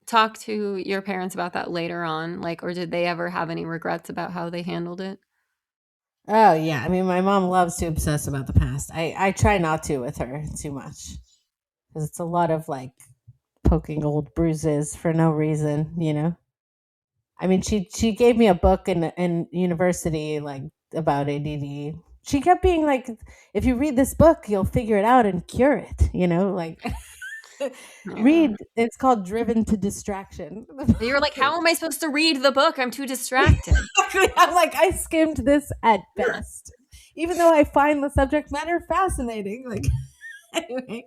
talk to your parents about that later on? Like, or did they ever have any regrets about how they handled it?
Oh yeah, I mean my mom loves to obsess about the past. I try not to with her too much because it's a lot of like poking old bruises for no reason. I mean, she gave me a book in university like about ADD. She kept being like, "If you read this book, you'll figure it out and cure it." Like
Yeah.
read. It's called Driven to Distraction. The
You were like,
book.
"How am I supposed to read the book? I'm too distracted."
I'm like, I skimmed this at best, even though I find the subject matter fascinating. Like anyway,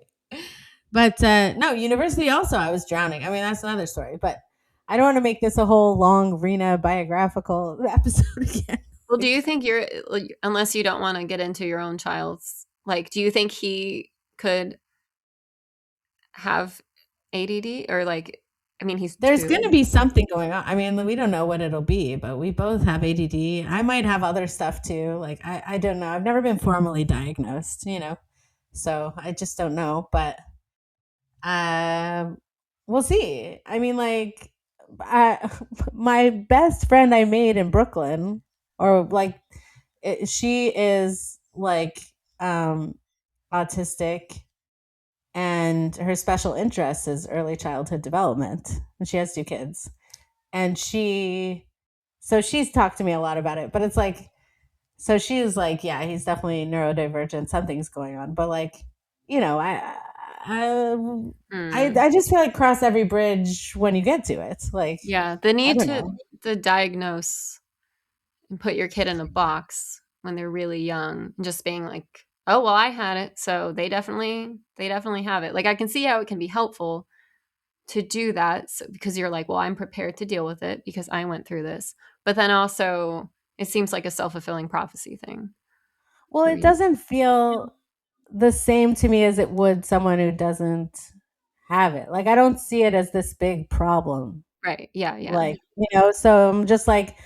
but no, university also I was drowning. I mean, that's another story. But I don't want to make this a whole long Rena biographical episode again.
Well, do you think you're like, unless you don't wanna get into your own child's like, do you think he could have ADD? Or, like I mean, he's
There's
2.
going to be something going on. I mean, we don't know what it'll be, but we both have ADD. I might have other stuff too. Like, I don't know. I've never been formally diagnosed. So I just don't know. But we'll see. I mean, like, I, my best friend I made in Brooklyn, or like, she is like autistic, and her special interest is early childhood development. And she has two kids. And she's talked to me a lot about it, but it's like, so she's like, yeah, he's definitely neurodivergent. Something's going on. But like, you know, I,
Mm.
I just feel like cross every bridge when you get to it. Like,
Yeah, the
I
need
don't know.
to diagnose and put your kid in a box when they're really young and just being like, "Oh, well, I had it, so they definitely have it." Like, I can see how it can be helpful, to do that, so, because you're like, well, I'm prepared to deal with it because I went through this. But then also, it seems like a self-fulfilling prophecy thing.
Well,
Where
it
you,
doesn't feel the same to me as it would someone who doesn't have it. Like I don't see it as this big problem.
right? Yeah, yeah,
Like, so I'm just like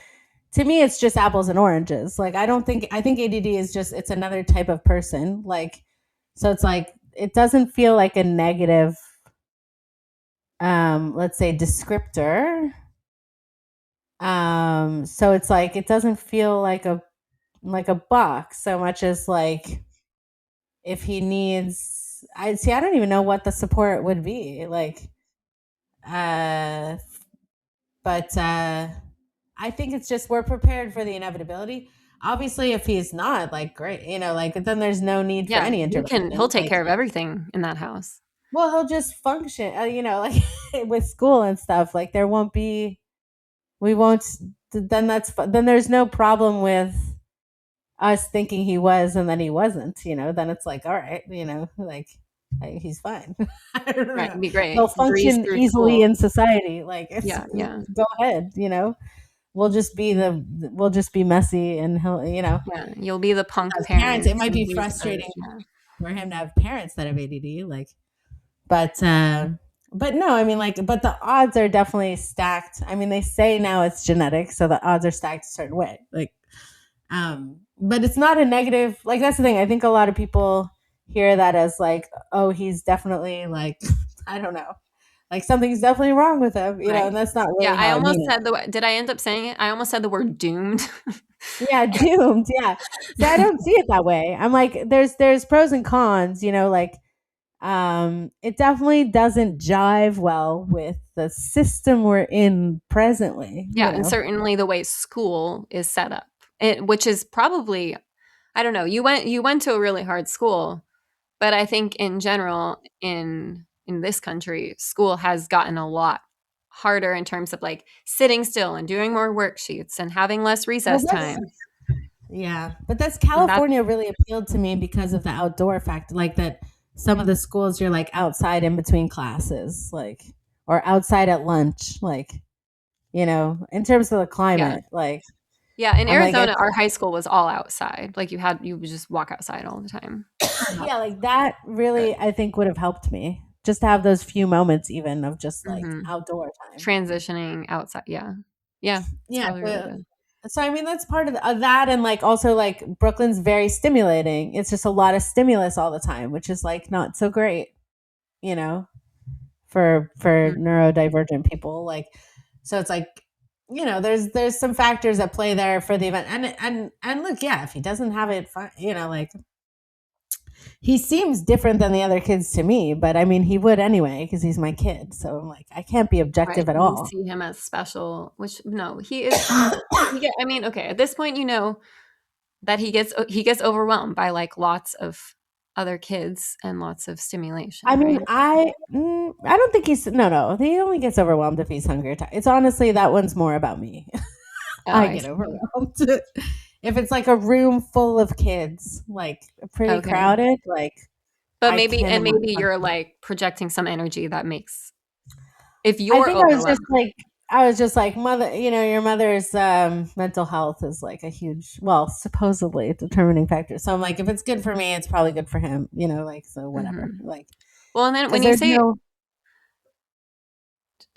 to me it's just apples and oranges. Like I think ADD is just it's another type of person. Like so it's like it doesn't feel like a negative let's say descriptor. So it's like it doesn't feel like a box so much as like if he needs I don't even know what the support would be. Like uh but I think it's just we're prepared for the inevitability. Obviously, if he's not, like, great, like then there's no need for
yeah.
any
He'll
intervention.
take
Like,
care of everything in that house.
well, he'll just function, like with school and stuff. Like, there won't be, we won't. Then then there's no problem with us thinking he was and then he wasn't. Then it's like, all right, he's fine. I don't
Right,
know.
it'd be
He'll
great. Breeze
function
through
easily
school.
in society. Like, it's
Yeah, yeah,
go ahead. We'll just be messy and he'll.
yeah. You'll be the punk
As parents,
parent,
it might
and
be
he's the
frustrating
yeah.
for him to have parents that have ADD, like, but no, I mean, like, but the odds are definitely stacked. I mean, they say now it's genetic, so the odds are stacked a certain way, like, but it's not a negative. Like, that's the thing. I think a lot of people hear that as like, oh, he's definitely like, I don't know, like something's definitely wrong with him,
Right.
and that's not
Yeah,
really
I
how I
almost
mean
said did I end up saying it? I almost said the word doomed.
it. Yeah, doomed. Yeah. See, I don't see it that way. I'm like, there's pros and cons, like it definitely doesn't jive well with the system we're in presently,
Yeah, and certainly the way school is set up. Which is probably, I don't know, you went to a really hard school, but I think in general in this country, school has gotten a lot harder in terms of like sitting still and doing more worksheets and having less
Well,
recess
that's
time.
yeah, but that's
And that
California really appealed to me because of the outdoor factor, like that some of the schools you're like outside in between classes, like or outside at lunch, like in terms of the
yeah.
climate, like
Yeah, in
I'm like
Arizona, our high school was all outside. Like you would just walk outside all the time. Not
yeah, like that
good.
really I think would have helped me just to have those few moments even of just like
Mhm.
outdoor time.
Transitioning outside, yeah. Yeah, it's
Yeah,
probably really good.
so I mean that's part of, that, and like also like Brooklyn's very stimulating. It's just a lot of stimulus all the time, which is like not so great, you know, for
Mm,
neurodivergent people. Like, so it's like there's some factors that play there for the event, and look, yeah, if he doesn't have it, fine, like he seems different than the other kids to me, but I mean he would anyway because he's my kid. So I'm like I can't be
right,
objective at
you
all.
see him as special, which no, I mean, okay, at this point, you know that he gets overwhelmed by, like, lots of other kids and lots of
I
stimulation,
mean,
right?
I don't think he's no. He only gets overwhelmed if he's hungry. It's honestly that one's more about me.
Oh,
I
I
get
see.
overwhelmed if it's like a room full of kids, like pretty
Okay.
crowded. Like
But
I
maybe
cannot
you're,
function.
like, projecting some energy that makes if
I
you're
think
overwhelmed.
I was just like mother. Your mother's mental health is like a huge, well, supposedly determining factor. So I'm like, if it's good for me, it's probably good for him. Like so whatever.
Mhm.
Like
Well, and then
because
when you
there's
say
no.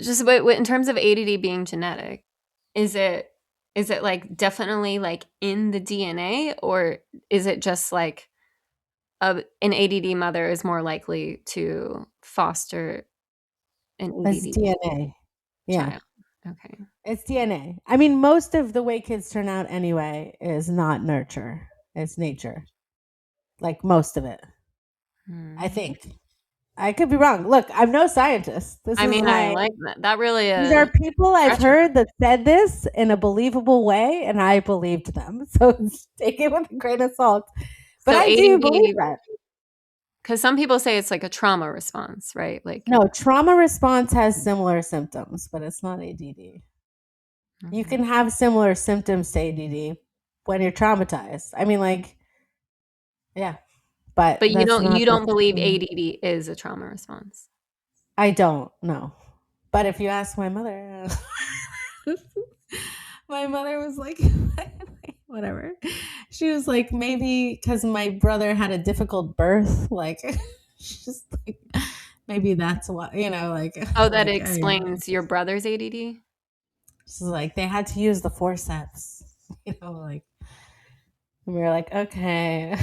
just wait, in terms of ADD being genetic, is it, like, definitely, like, in the DNA, or is it just, like, an ADD mother is more likely to foster an
It's
ADD
DNA. Yeah.
child? Okay.
It's DNA. I mean, most of the way kids turn out anyway is not nurture. It's nature. Like most of it. I
Hmm.
think. I could be wrong. Look, I'm no scientist. This
I
is
mean, I
my
like that. That really
these are people I've
stretch it.
heard that said this in a believable way and I believed them. So take it with a grain of salt. But
So
I do believe
ADD,
that.
because some people say it's like a trauma response, right? Like,
No, trauma response has similar symptoms, but it's not ADD. You
mhm.
can have similar symptoms to ADD when you're traumatized. I mean, like, yeah, but
But you
that's
don't
not
you
the
don't believe
same.
ADD is a trauma response.
I don't know. But if you ask my mother, my mother was like, whatever. She was like, maybe because my brother had a difficult birth, like, she's like, maybe that's why, like,
Oh, that
like,
explains your brother's ADD?
she's like, they had to use the forceps, like, and we were like, okay,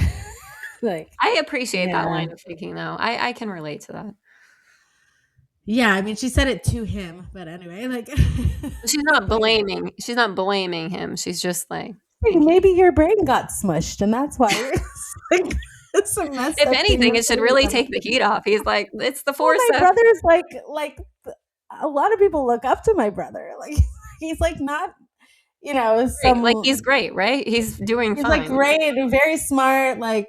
like,
I appreciate that
yeah,
line of thinking, though. I can relate to that.
yeah. I mean, she said it to him, but anyway, like, yeah.
She's not blaming him. She's just, like,
Like,
thinking.
maybe your brain got smushed, and that's why you're like some messed
If
up things
anything,
are
it should
coming
really
from
take the heat off. He's like, "It's the
Well, my
forceps."
brother's like a lot of people look up to my brother. Like he's like not,
Great. Like,
some
he's great, right? He's doing
he's like
fine.
great and very smart, like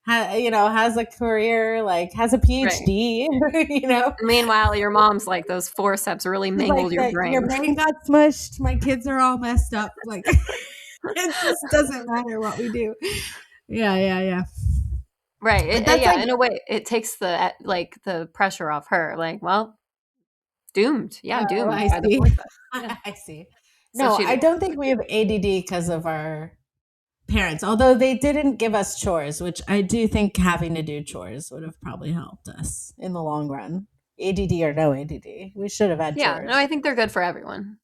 has a career, like has a
Right.
PhD, you know.
Meanwhile, your mom's like, "Those forceps really
He's like
mangled your
that your
brain."
brain got smushed, my kids are all messed up. Like it just doesn't matter what we do. Yeah, yeah, yeah.
Right.
But that's
Yeah,
like
in a way, it takes the pressure off her. Like, well, doomed. Yeah,
oh,
doomed
I
by the
see.
forceps. Yeah.
I see.
So
No,
she
I
did.
don't think we have ADD because of our parents, although they didn't give us chores, which I do think having to do chores would have probably helped us in the long run. ADD or no ADD, we should have had
Yeah. No,
chores.
I think they're good for everyone.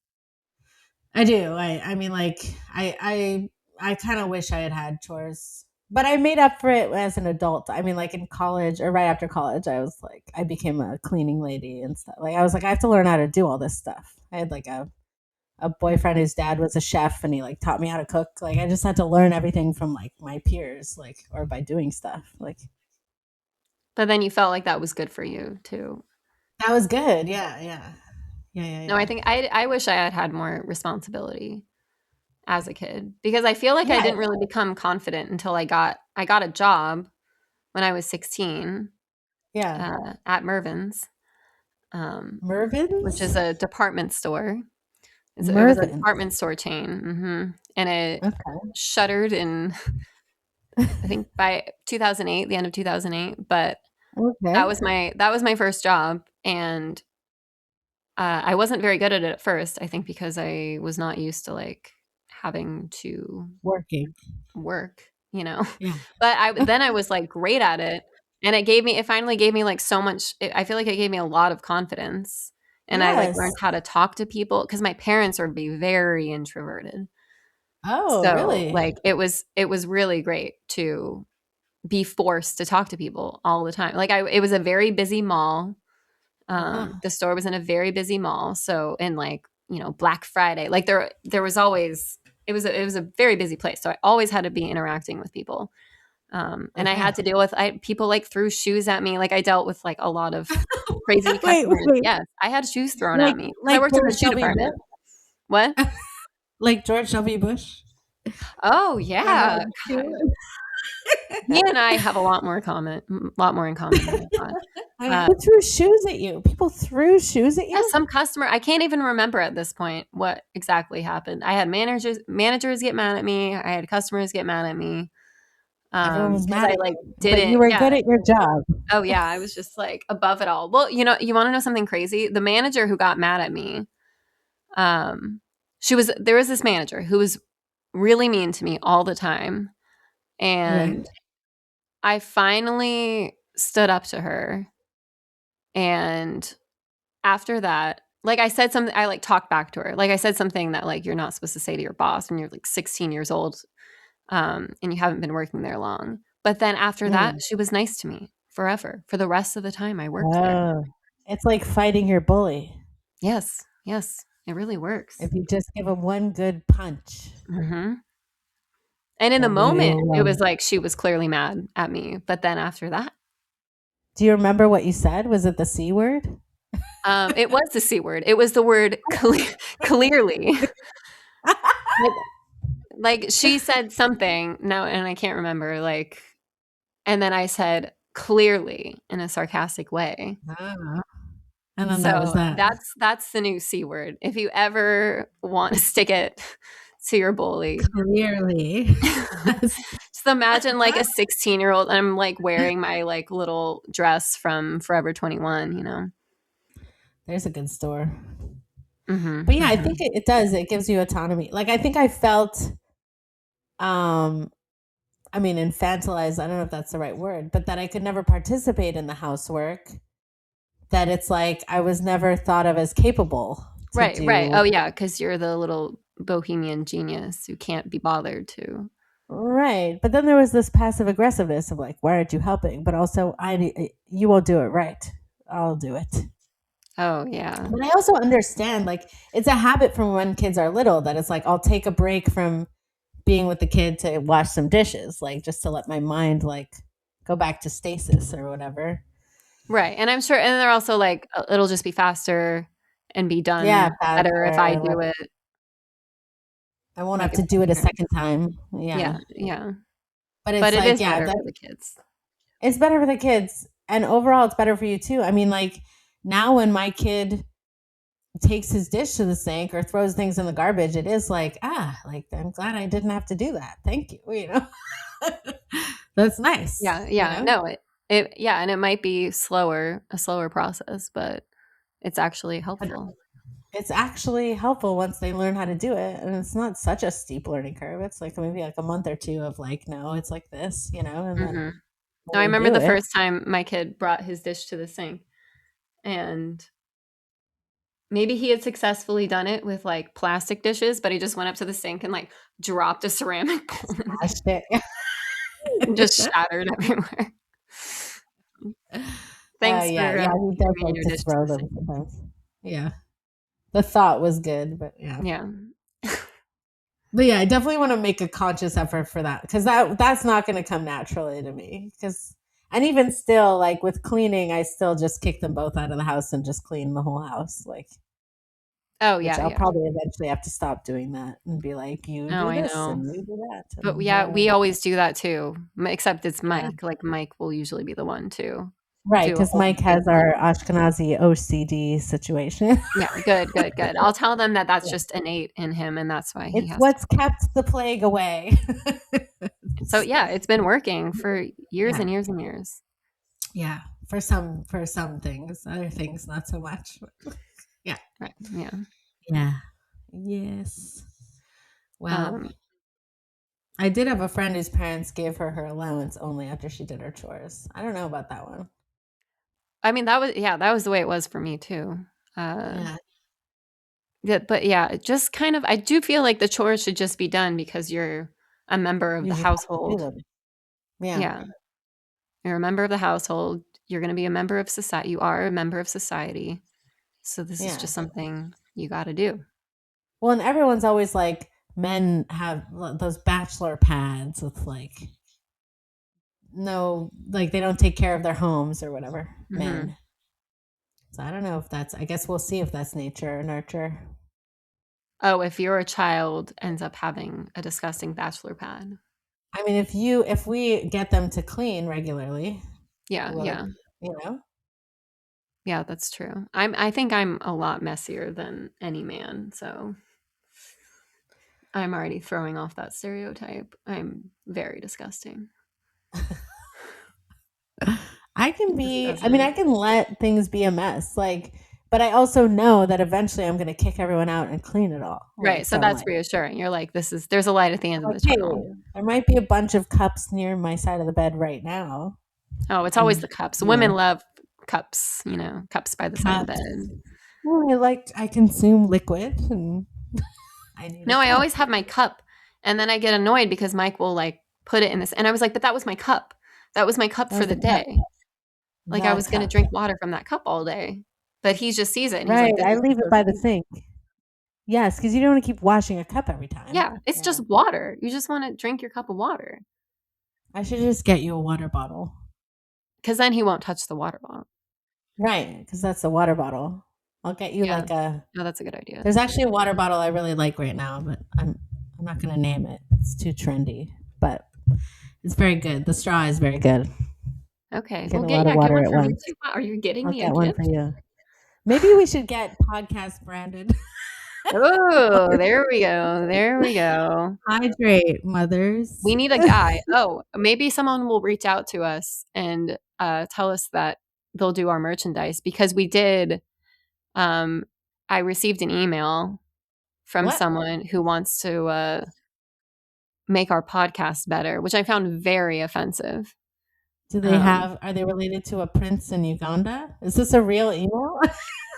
I do. I mean, like, I kind of wish I had had chores, but I made up for it as an adult. I mean, like in college or right after college, I was like, I became a cleaning lady and stuff. Like, I was like, I have to learn how to do all this stuff. I had like a boyfriend whose dad was a chef and he like taught me how to cook. Like I just had to learn everything from like my peers, like or by doing stuff. Like
But then you felt like that was good for you too.
that was good. Yeah, yeah. Yeah, yeah,
No, I
yeah.
think I wish I had had more responsibility as a kid because I feel like I
Yeah,
didn't really become confident until I got a job when I was 16
yeah.
at Mervyn's, um, which is
Mervin's?
a department store. It was a
Mervin's.
department store chain, and it
Okay.
shuttered in I think by 2008, the end of 2008. But
Okay.
that was my first job, and I wasn't very good at it at first. I think because I was not used to like having to
Working.
work, you know.
Yeah.
But I was like great at it, and it finally gave me like so much. I feel like it gave me a lot of confidence, and I like
Yes.
learned how to talk to people because my parents are be very introverted.
Oh,
So
really?
like it was really great to be forced to talk to people all the time. Like it was a very busy mall.
Uh-huh.
The store was in a very busy mall. So in like, Black Friday, like there was always it was a very busy place. So I always had to be interacting with people. And I
Okay.
had to deal with people like threw shoes at me. Like I dealt with like a lot of crazy
Wait,
customers.
wait.
Yes, I had shoes thrown at
Like
me because I
like
worked in the
George
shoe
W.
department.
Bush?
What?
Like George W. Bush?
Oh
I had
yeah,
a
God.
shoe.
He and I have a lot more in common than I thought.
I mean, who threw shoes at you? People threw shoes at
Yeah,
you?
some customer I can't even remember at this point what exactly happened. I had managers get mad at me. I had customers get mad at me,
Everyone was
because
mad
I,
at
like,
you, but you
didn't
were
yeah.
good at your job.
Oh, yeah, I was just, like, above it all. Well, you wanna know something crazy? The manager who got mad at me, um, there was this manager who was really mean to me all the time,
Okay.
and I finally stood up to her, and after that, like, I said something I, like, talked back to her. Like, I said something that, like, you're not supposed to say to your boss when you're, like, 16 years old, and you haven't been working there long. But then after that,
Mm.
she was nice to me forever, for the rest of the time I worked there.
Oh, it's like fighting your bully.
Yes, yes, it really works.
If you just give him one good punch,
Mhm. And in the
they'll leave you
moment, it was
alone.
like she was clearly mad at me, but then after that,
Do you remember what you said? Was it the C word?
it was the C word. It was the word clearly. Like she said something, no, and I can't remember, like, and then I said, "Clearly," in a sarcastic way.
Ah, and then that was
So
that.
that's the new C word. If you ever want to stick it to your bully,
Clearly.
just imagine like a 16-year-old and I'm like wearing my like little dress from Forever 21, you know.
There's a good store. But yeah, I
Mm-hmm.
think it does. It gives you autonomy. Like I think I felt um I mean infantilized, I don't know if that's the right word, but that I could never participate in the housework, that it's like I was never thought of as capable to
Right, right.
do.
Oh, yeah, because you're the little bohemian genius who can't be bothered to.
Right. But then there was this passive aggressiveness of like, why aren't you helping? But also, you won't do it right. I'll do it.
Oh, yeah.
But I also understand, like, it's a habit from when kids are little that it's like, I'll take a break from being with the kid to wash some dishes, like, just to let my mind, like, go back to stasis or whatever.
Right, and I'm sure and they're also like, it'll just be faster and be
Yeah,
done better if I
faster.
do it,
I won't
like,
have
if
to do it a
my parents
second time. Yeah.
Yeah, yeah.
But
But
it's
it
like,
is
yeah,
better
that
for the kids.
it's better for the kids. And overall, it's better for you too. I mean, like, now when my kid takes his dish to the sink or throws things in the garbage, it is like, like, I'm glad I didn't have to do that. Thank you. That's nice,
Yeah, yeah, no, it yeah, and it might be a slower process, but it's actually
But
helpful.
it's actually helpful once they learn how to do it. And it's not such a steep learning curve. It's like maybe like a month or two of like, no, it's like this, and then
Mhm. No,
when
I
you
remember
do
the
it,
first time my kid brought his dish to the sink, and maybe he had successfully done it with, like, plastic dishes, but he just went up to the sink and, like, dropped a ceramic bowl in there
smashed it.
and just shattered everywhere. Thanks
Yeah,
for,
yeah, he does
bringing
like
your
to
dish to
throw
the
them
sink.
sometimes. Yeah. The thought was good, but yeah.
Yeah.
But yeah, I definitely want to make a conscious effort for that because that's not going to come naturally to me. Because and even still, like with cleaning, I still just kick them both out of the house and just clean the whole house. Like,
Oh,
which
yeah,
I'll
yeah.
probably eventually have to stop doing that and be like, you
Oh,
do
I
this
know.
and you do that,
But,
and
yeah, we always do that too, except it's
yeah,
Mike, like, Mike will usually be the one to
right.
do a
Because
whole
Mike
big
has
clean.
our Ashkenazi OCD situation.
Yeah, good, good, good. I'll tell them that that's
Yeah.
just innate in him, and that's why he
It's
has to.
what's kept the plague away.
So, yeah, it's been working for years
Yeah,
and years and years.
yeah. For some things, other things not so much. Yeah.
Right, yeah.
Yeah. Yes. Well,
Um,
I did have a friend whose parents gave her her allowance only after she did her chores. I don't know about that one.
I mean, that was the way it was for me too. Uh,
Yeah.
yeah, but yeah, just kind of I do feel like the chores should just be done because you're a member of
You
the
just have to do
household.
them. Yeah.
Yeah, you're a member of the household. You're going to be a member of society. You are a member of society. So this is
Yeah.
just something you got to do.
Well, and everyone's always like, men have those bachelor pads with like no, like they don't take care of their homes or whatever.
Hmm.
Men. So I don't know if that's, I guess we'll see if that's nature or nurture.
Oh, if your child ends up having a disgusting bachelor pad.
I mean, if we get them to clean regularly,
Yeah,
will it,
yeah.
you know?
Yeah, that's true. I think I'm a lot messier than any man, so I'm already throwing off that stereotype. I'm very disgusting.
I can
He just
be, I mean, I
doesn't.
can let things be a mess, like, but I also know that eventually I'm going to kick everyone out and clean it all.
Right,
Like,
so
so I'm
that's
like,
reassuring. You're like, there's a light at the end of
like,
the
hey,
tunnel.
there might be a bunch of cups near my side of the bed right now.
Oh, it's always
And,
the cups.
you
Women
know,
love cups, cups by the side of the
cups.
bed.
Well, I consume liquid and I need a
No, I
cup.
always have my cup, and then I get annoyed because Mike will like put it in this, and I was like, but that was my cup. That was my cup
That
for
was
the
the cup.
day. Like I
The
was gonna
cup.
drink water from that cup all day, but he just sees it and he's
Right.
like, this
I
is
leave it
for
by the
me.
sink. Yes, because you don't want to keep washing a cup every time.
Yeah, it's
Yeah.
just water. You just want to drink your cup of water
I should just get you a water bottle.
because then he won't touch the water bottle.
Right. Because that's a water bottle. I'll get you
Yeah,
like a,
no, that's a good idea.
there's actually a water bottle I really like right now, but I'm not gonna name it. It's too trendy, but it's very good. The straw is very good.
Okay,
You
well,
get a lot of
get
water
one
at
for me
once.
too. Wow, are you getting
I'll
me a
get one for
gift?
you. Maybe we should get podcast branded.
Oh, there we go. There we go.
Hydrate, mothers.
We need a guy. Oh, maybe someone will reach out to us and tell us that they'll do our merchandise because we did I received an email from
What?
someone who wants to make our podcast better, which I found very offensive.
Do they
Um,
have? Are they related to a prince in Uganda? Is this a real email?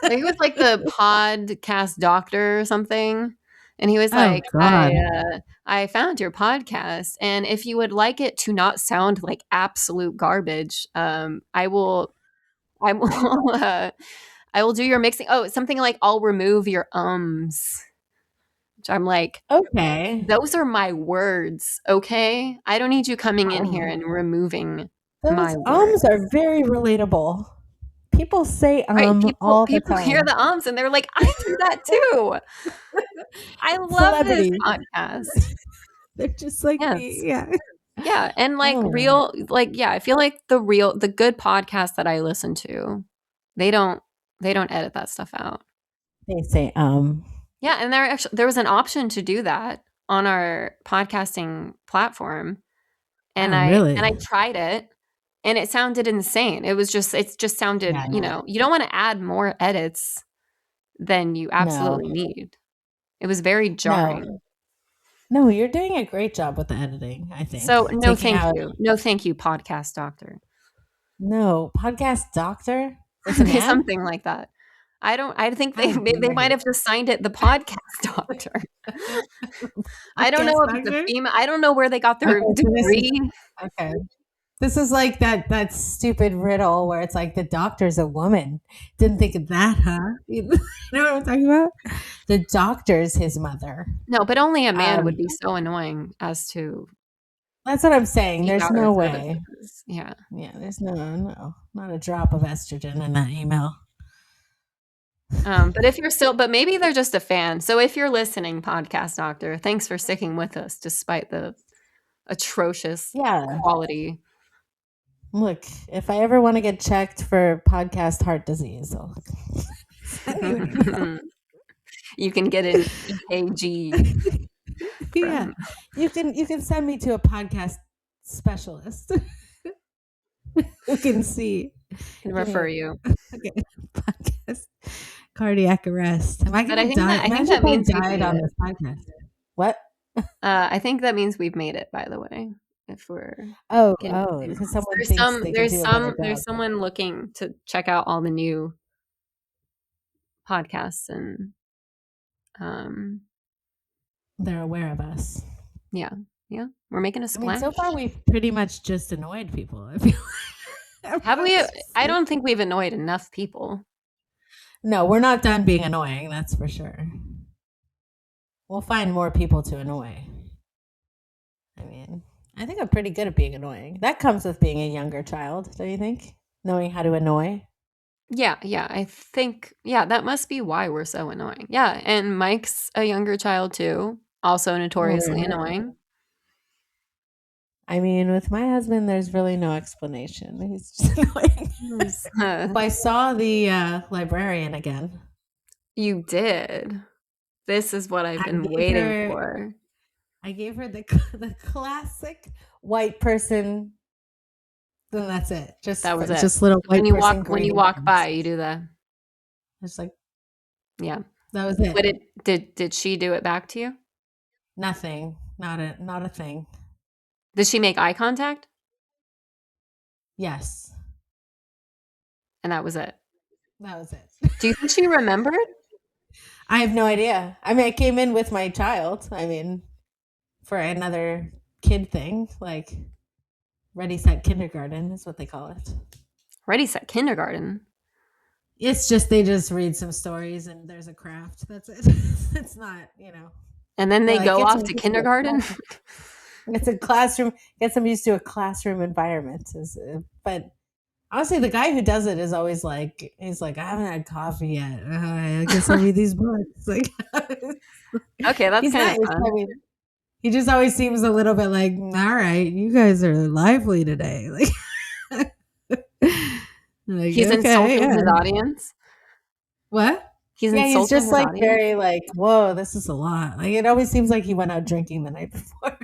I think it was like the podcast doctor or something. And he was
Oh
like,
God.
I found your podcast, and if you would like it to not sound like absolute garbage, I will, I will do your mixing. Oh, something like I'll remove your ums. Which I'm like,
Okay.
those are my words, okay? I don't need you coming in here
Um,
and removing my
those
words.
ums are very relatable. People say
Right?
all the
People hear
time.
the ums and they're like, I do that too. I love this
Celebrities.
podcast.
They're just like
Yes.
me. Yeah.
Yeah, and like
Oh,
real yeah, I feel like the good podcasts that I listen to, they don't edit that stuff out.
they say
Yeah, and there was an option to do that on our podcasting platform, and
Oh, really?
I tried it, and it sounded insane. It just
Yeah,
sounded,
I know.
you don't wanna add more edits than you
No,
absolutely need. It was very
no,
jarring.
no. You're doing a great job with the editing. I think
So, no
taking
thank
out
you. No thank you, podcast doctor.
no podcast doctor. It's a man.
Something like that. I think
Oh,
they might
great.
have just signed it the podcast doctor. I don't know
Podcast
if it's a
doctor.
female. I don't know where they got their
Okay, so this is
degree.
okay. This is like that stupid riddle where it's like the doctor's a woman. Didn't think of that, huh? You know what I'm talking about? The doctor's his mother.
No, but only a man would
Um,
be so annoying as to
that's what I'm saying.
seek
There's
out our
no way.
services. Yeah.
Yeah, there's not a drop of estrogen in that email.
But if you're still, but maybe they're just a fan. So if you're listening, podcast doctor, thanks for sticking with us despite the atrocious
Yeah.
quality.
Look, if I ever want to get checked for podcast heart disease, I'll send you an email.
You can get an EKG
Yeah.
from
You can send me to a podcast specialist who can see.
can
Give me
refer you.
okay, podcast cardiac arrest. Am I
But
gonna die?
I think
Imagine
that
if I
means we've
died
made
on
it.
this podcast. What?
I think that means we've made it, by the way, if we're getting
Oh, because
emails.
someone thinks they can do a better job.
There's someone looking to check out all the new podcasts and um
They're aware of us.
yeah. Yeah. We're making a
I mean,
splash.
so far we've pretty much just annoyed people. I feel like
Have we
everyone's just
I
like-
don't think we've annoyed enough people.
No, we're not done being annoying, that's for sure. We'll find more people to annoy. I mean, I think I'm pretty good at being annoying. That comes with being a younger child, don't you think? Knowing how to annoy.
Yeah, I think that must be why we're so annoying. Yeah, and Mike's a younger child too, also notoriously
Yeah.
annoying.
I mean, with my husband, there's really no explanation. He's just annoying. I saw the librarian again.
You did. This is what I've been waiting for.
I gave her the classic white person. Then that's it.
That was it.
Just little white
when you
person.
when you walk by, you do that.
Just like
yeah.
That was it.
But did she do it back to you?
Nothing. Not a thing.
Did she make eye contact?
Yes.
And that was it.
That was it.
Do you think she remembered?
I have no idea. I mean, I came in with my child. I mean, for another kid thing, like Ready Set Kindergarten is what they call it.
Ready Set Kindergarten?
It's just they just read some stories and there's a craft. That's it. It's not,
And then they go off to kindergarten?
It's a classroom. Get them used to a classroom environment. But honestly, the guy who does it is always like, he's like, I haven't had coffee yet. I guess I'll read these books. Like,
okay, that's kind of fun.
I mean, he just always seems a little bit like, all right, you guys are lively today. Like,
he's insulting his audience.
What?
He's insulting
he's just
his
like
audience?
very like, whoa, this is a lot. Like it always seems like he went out drinking the night before.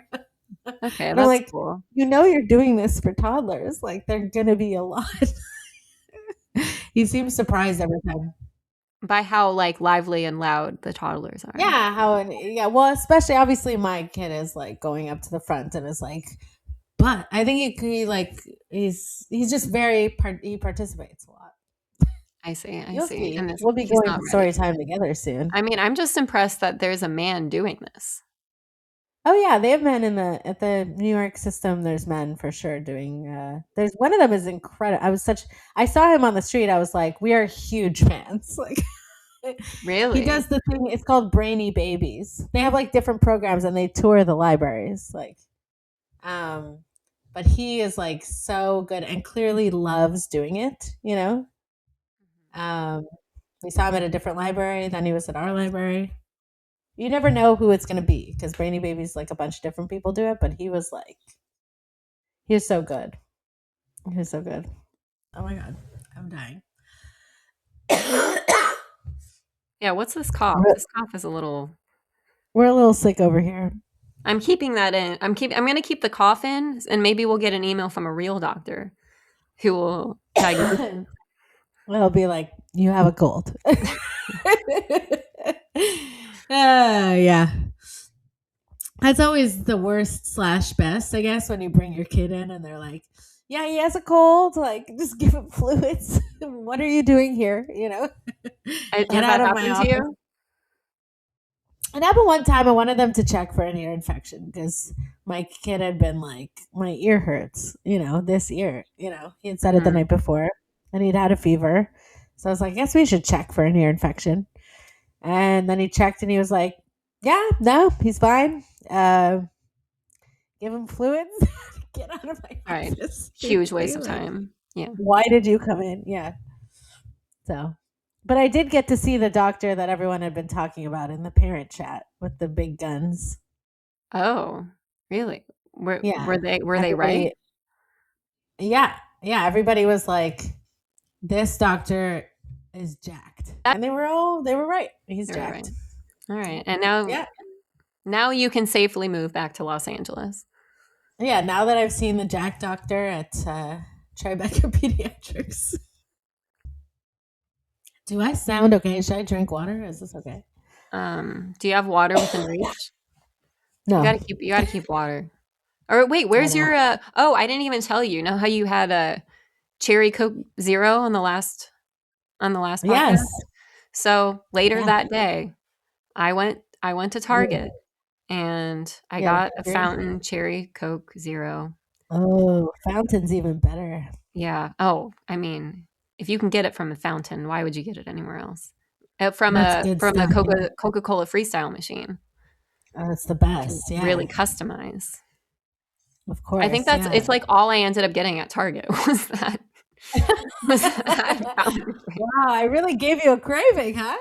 Okay, that's
like,
cool.
You're doing this for toddlers. Like they're gonna be a lot. He seems surprised every time.
By how like lively and loud the toddlers are.
Yeah, well, especially obviously my kid is like going up to the front and is like, but I think he's just he participates a lot.
I see. I
You'll
see.
see.
And
We'll be
he's
going
not
to
ready.
story time together soon.
I mean, I'm just impressed that there's a man doing this.
Oh yeah, they have men in the at the New York system. There's men for sure doing. There's one of them is incredible. I saw him on the street. I was like, we are huge fans. Like he
Really?
does the thing. It's called Brainy Babies. They have like different programs and they tour the libraries. Um, but he is like so good and clearly loves doing it. Um, we saw him at a different library. Then he was at our library. You never know who it's going to be because Brainy Babies, like a bunch of different people do it, but he was so good. He was so good. Oh my god, I'm dying.
Yeah, what's this cough?
we're,
This cough is a little
we're a little sick over here.
I'm keeping that in. I'm going to keep the cough in and maybe we'll get an email from a real doctor who will diagnose.
It'll be like you have a cold. Yeah. That's always the worst slash best, I guess, when you bring your kid in and they're like, yeah, he has a cold. Like, just give him fluids. What are you doing here?
Has
Get
that
out of my
happened to
office.
you?
It happened one time. I wanted them to check for an ear infection because my kid had been like, my ear hurts, this ear. He had said it the
Mhm.
night before and he'd had a fever. So I was like, I guess we should check for an ear infection. And then he checked and he was like, yeah, no, he's fine. Give him fluids. Get out of my
All right.
office.
Huge waste
Seriously.
of
Like,
time. Yeah.
why did you come in? Yeah. So, but I did get to see the doctor that everyone had been talking about in the parent chat with the big guns.
Oh, really?
Yeah.
Were they right?
Everybody, yeah. Yeah. Everybody was like, this doctor is jacked. And they were right. He's
They were right.
jacked.
All right. And
Yeah.
now you can safely move back to Los Angeles.
Yeah. Now that I've seen the jack doctor at Tribeca Pediatrics. Do I sound okay? Should I drink water? Is this okay?
Do you have water within reach?
No,
You gotta keep water. Or wait,
I
where's
don't.
your oh, I didn't even tell you. You know how you had a cherry Coke Zero on the last podcast?
Yes.
So later
Yeah.
that day, I went to
Yeah.
Target and I
Yeah.
got a fountain cherry Coke Zero.
Oh, fountain's even better.
Yeah. Oh, I mean, if you can get it from a fountain, why would you get it anywhere else?
That's good
From a
stuff. Yeah.
Coca-Cola freestyle machine.
Oh, it's the
You can
best. Yeah.
really custumize.
Of
I think
course. Yeah.
it's like all I ended up getting at Target was that fountain drink.
Wow, I really gave you a craving, huh?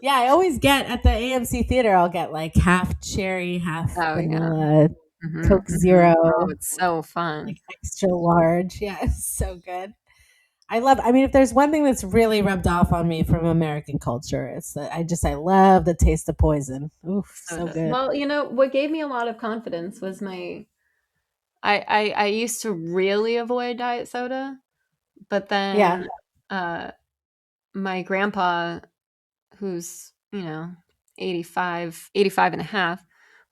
Yeah, I always get at the AMC theater. I'll get like half cherry, half
Oh yeah.
vanilla,
Mhm,
Coke
mhm. Oh,
Zero,
it's so fun.
like extra large. Yeah, it's so good. I mean, if there's one thing that's really rubbed off on me from American culture, it's that I love the taste of poison. Oof,
So
so
good.
good.
Well, you know, what gave me a lot of confidence was I used to really avoid diet soda, but
Yeah.
then uh my grandpa, who's, 85 and a half,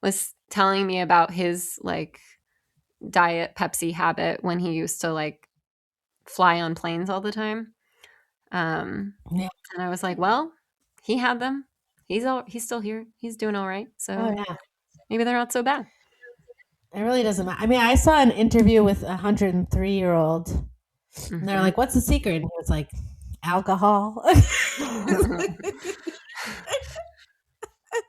was telling me about his like diet Pepsi habit when he used to like fly on planes all the time. Um,
Yeah.
and I was like, well, he had them. He's still here. He's doing all right.
Oh
So
yeah.
maybe they're not so bad.
It really doesn't matter. I mean, I saw an interview with a 103-year-old, and they're
Hmm.
like, "What's the secret?" And he was like, "Alcohol."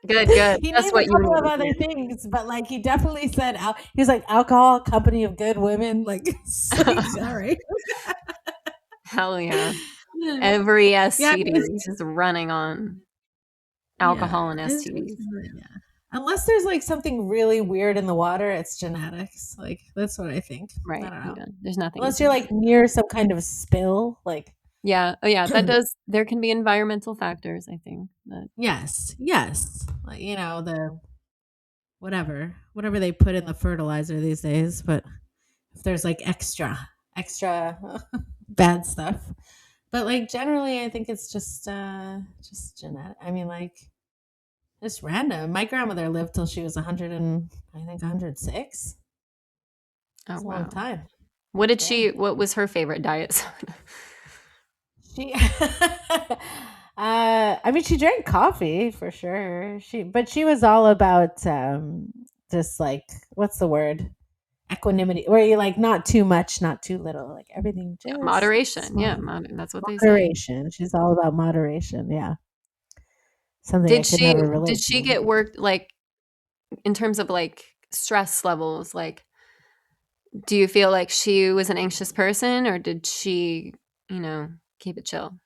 Good, good.
He
Just
named a
what you
couple of
needed.
other things, but like he definitely said, he was like, "Alcohol, company of good women." Like, it's like, all right.
Hell yeah. Every
Yeah,
STD is just running on
yeah.
alcohol and STDs.
Yeah. Unless there's like something really weird in the water, it's genetics. Like that's what I think. I
Right.
don't know.
Yeah. There's nothing you
Unless
can
you're
do.
like near some kind of spill, like
Yeah. Oh, yeah. There can be environmental factors, I think. That,
yes, yes, like the whatever they put in the fertilizer these days. But if there's like extra bad stuff, But like generally, I think it's just genetic. I mean, like it's random. My grandmother lived till she was 100 and I think 106.
Oh
It's a long
wow.
time. Yeah.
What was her favorite diet soda?
She I mean she drank coffee for sure. But she was all about just like what's the word? Equanimity, where you like not too much, not too little, like everything
Yeah,
just
moderation. Yeah,
small.
that's what they say.
Moderation. She's all about moderation. Yeah. Something I could never
Did
relate
she
to.
get worked like in terms of like stress levels? Like, do you feel like she was an anxious person or did she, you know, keep it chill?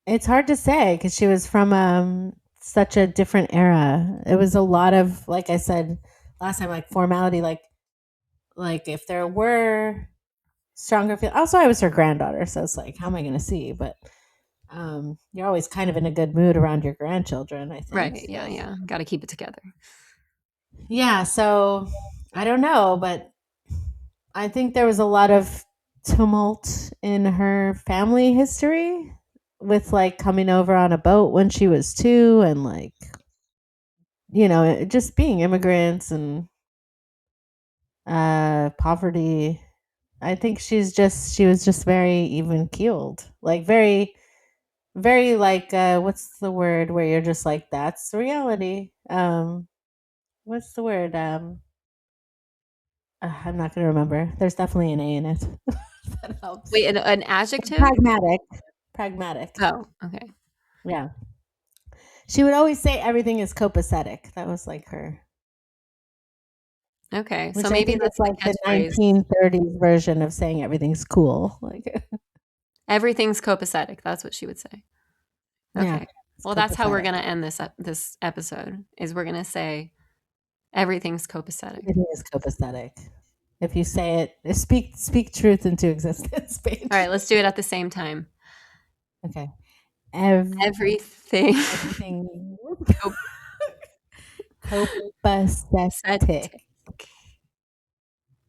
It's hard to say because she was from such a different era. It was a lot of, like I said last time, like formality, like if there were stronger feel. Also, I was her granddaughter, so it's like, how am I going to see? But you're always kind of in a good mood around your grandchildren, I think.
Right. Yeah. Yeah. Got to keep it together.
Yeah, so I don't know, but I think there was a lot of tumult in her family history with like coming over on a boat when she was 2 and like just being immigrants and poverty. I think she was just very even keeled. Like very very like what's the word where you're just like that's reality. What's the word? I'm not going to remember. There's definitely an A in it. That helps.
Wait, an adjective?
Pragmatic. Pragmatic.
Oh, okay.
Yeah. She would always say everything is copacetic. That was like her,
Okay. So
which I
maybe
think is
that's the
like the
catchphrase.
1930s version of saying everything's cool. Like,
Everything's copacetic. That's what she would say.
yeah,
Okay.
it's
Well, that's how we're
copacetic.
gonna end this episode. Is we're gonna say everything's copacetic.
Everything is copacetic. If you say it, speak truth into existence,
All
Paige.
right. Let's do it at the same time.
Okay. Ev-
Everything
everything copacetic.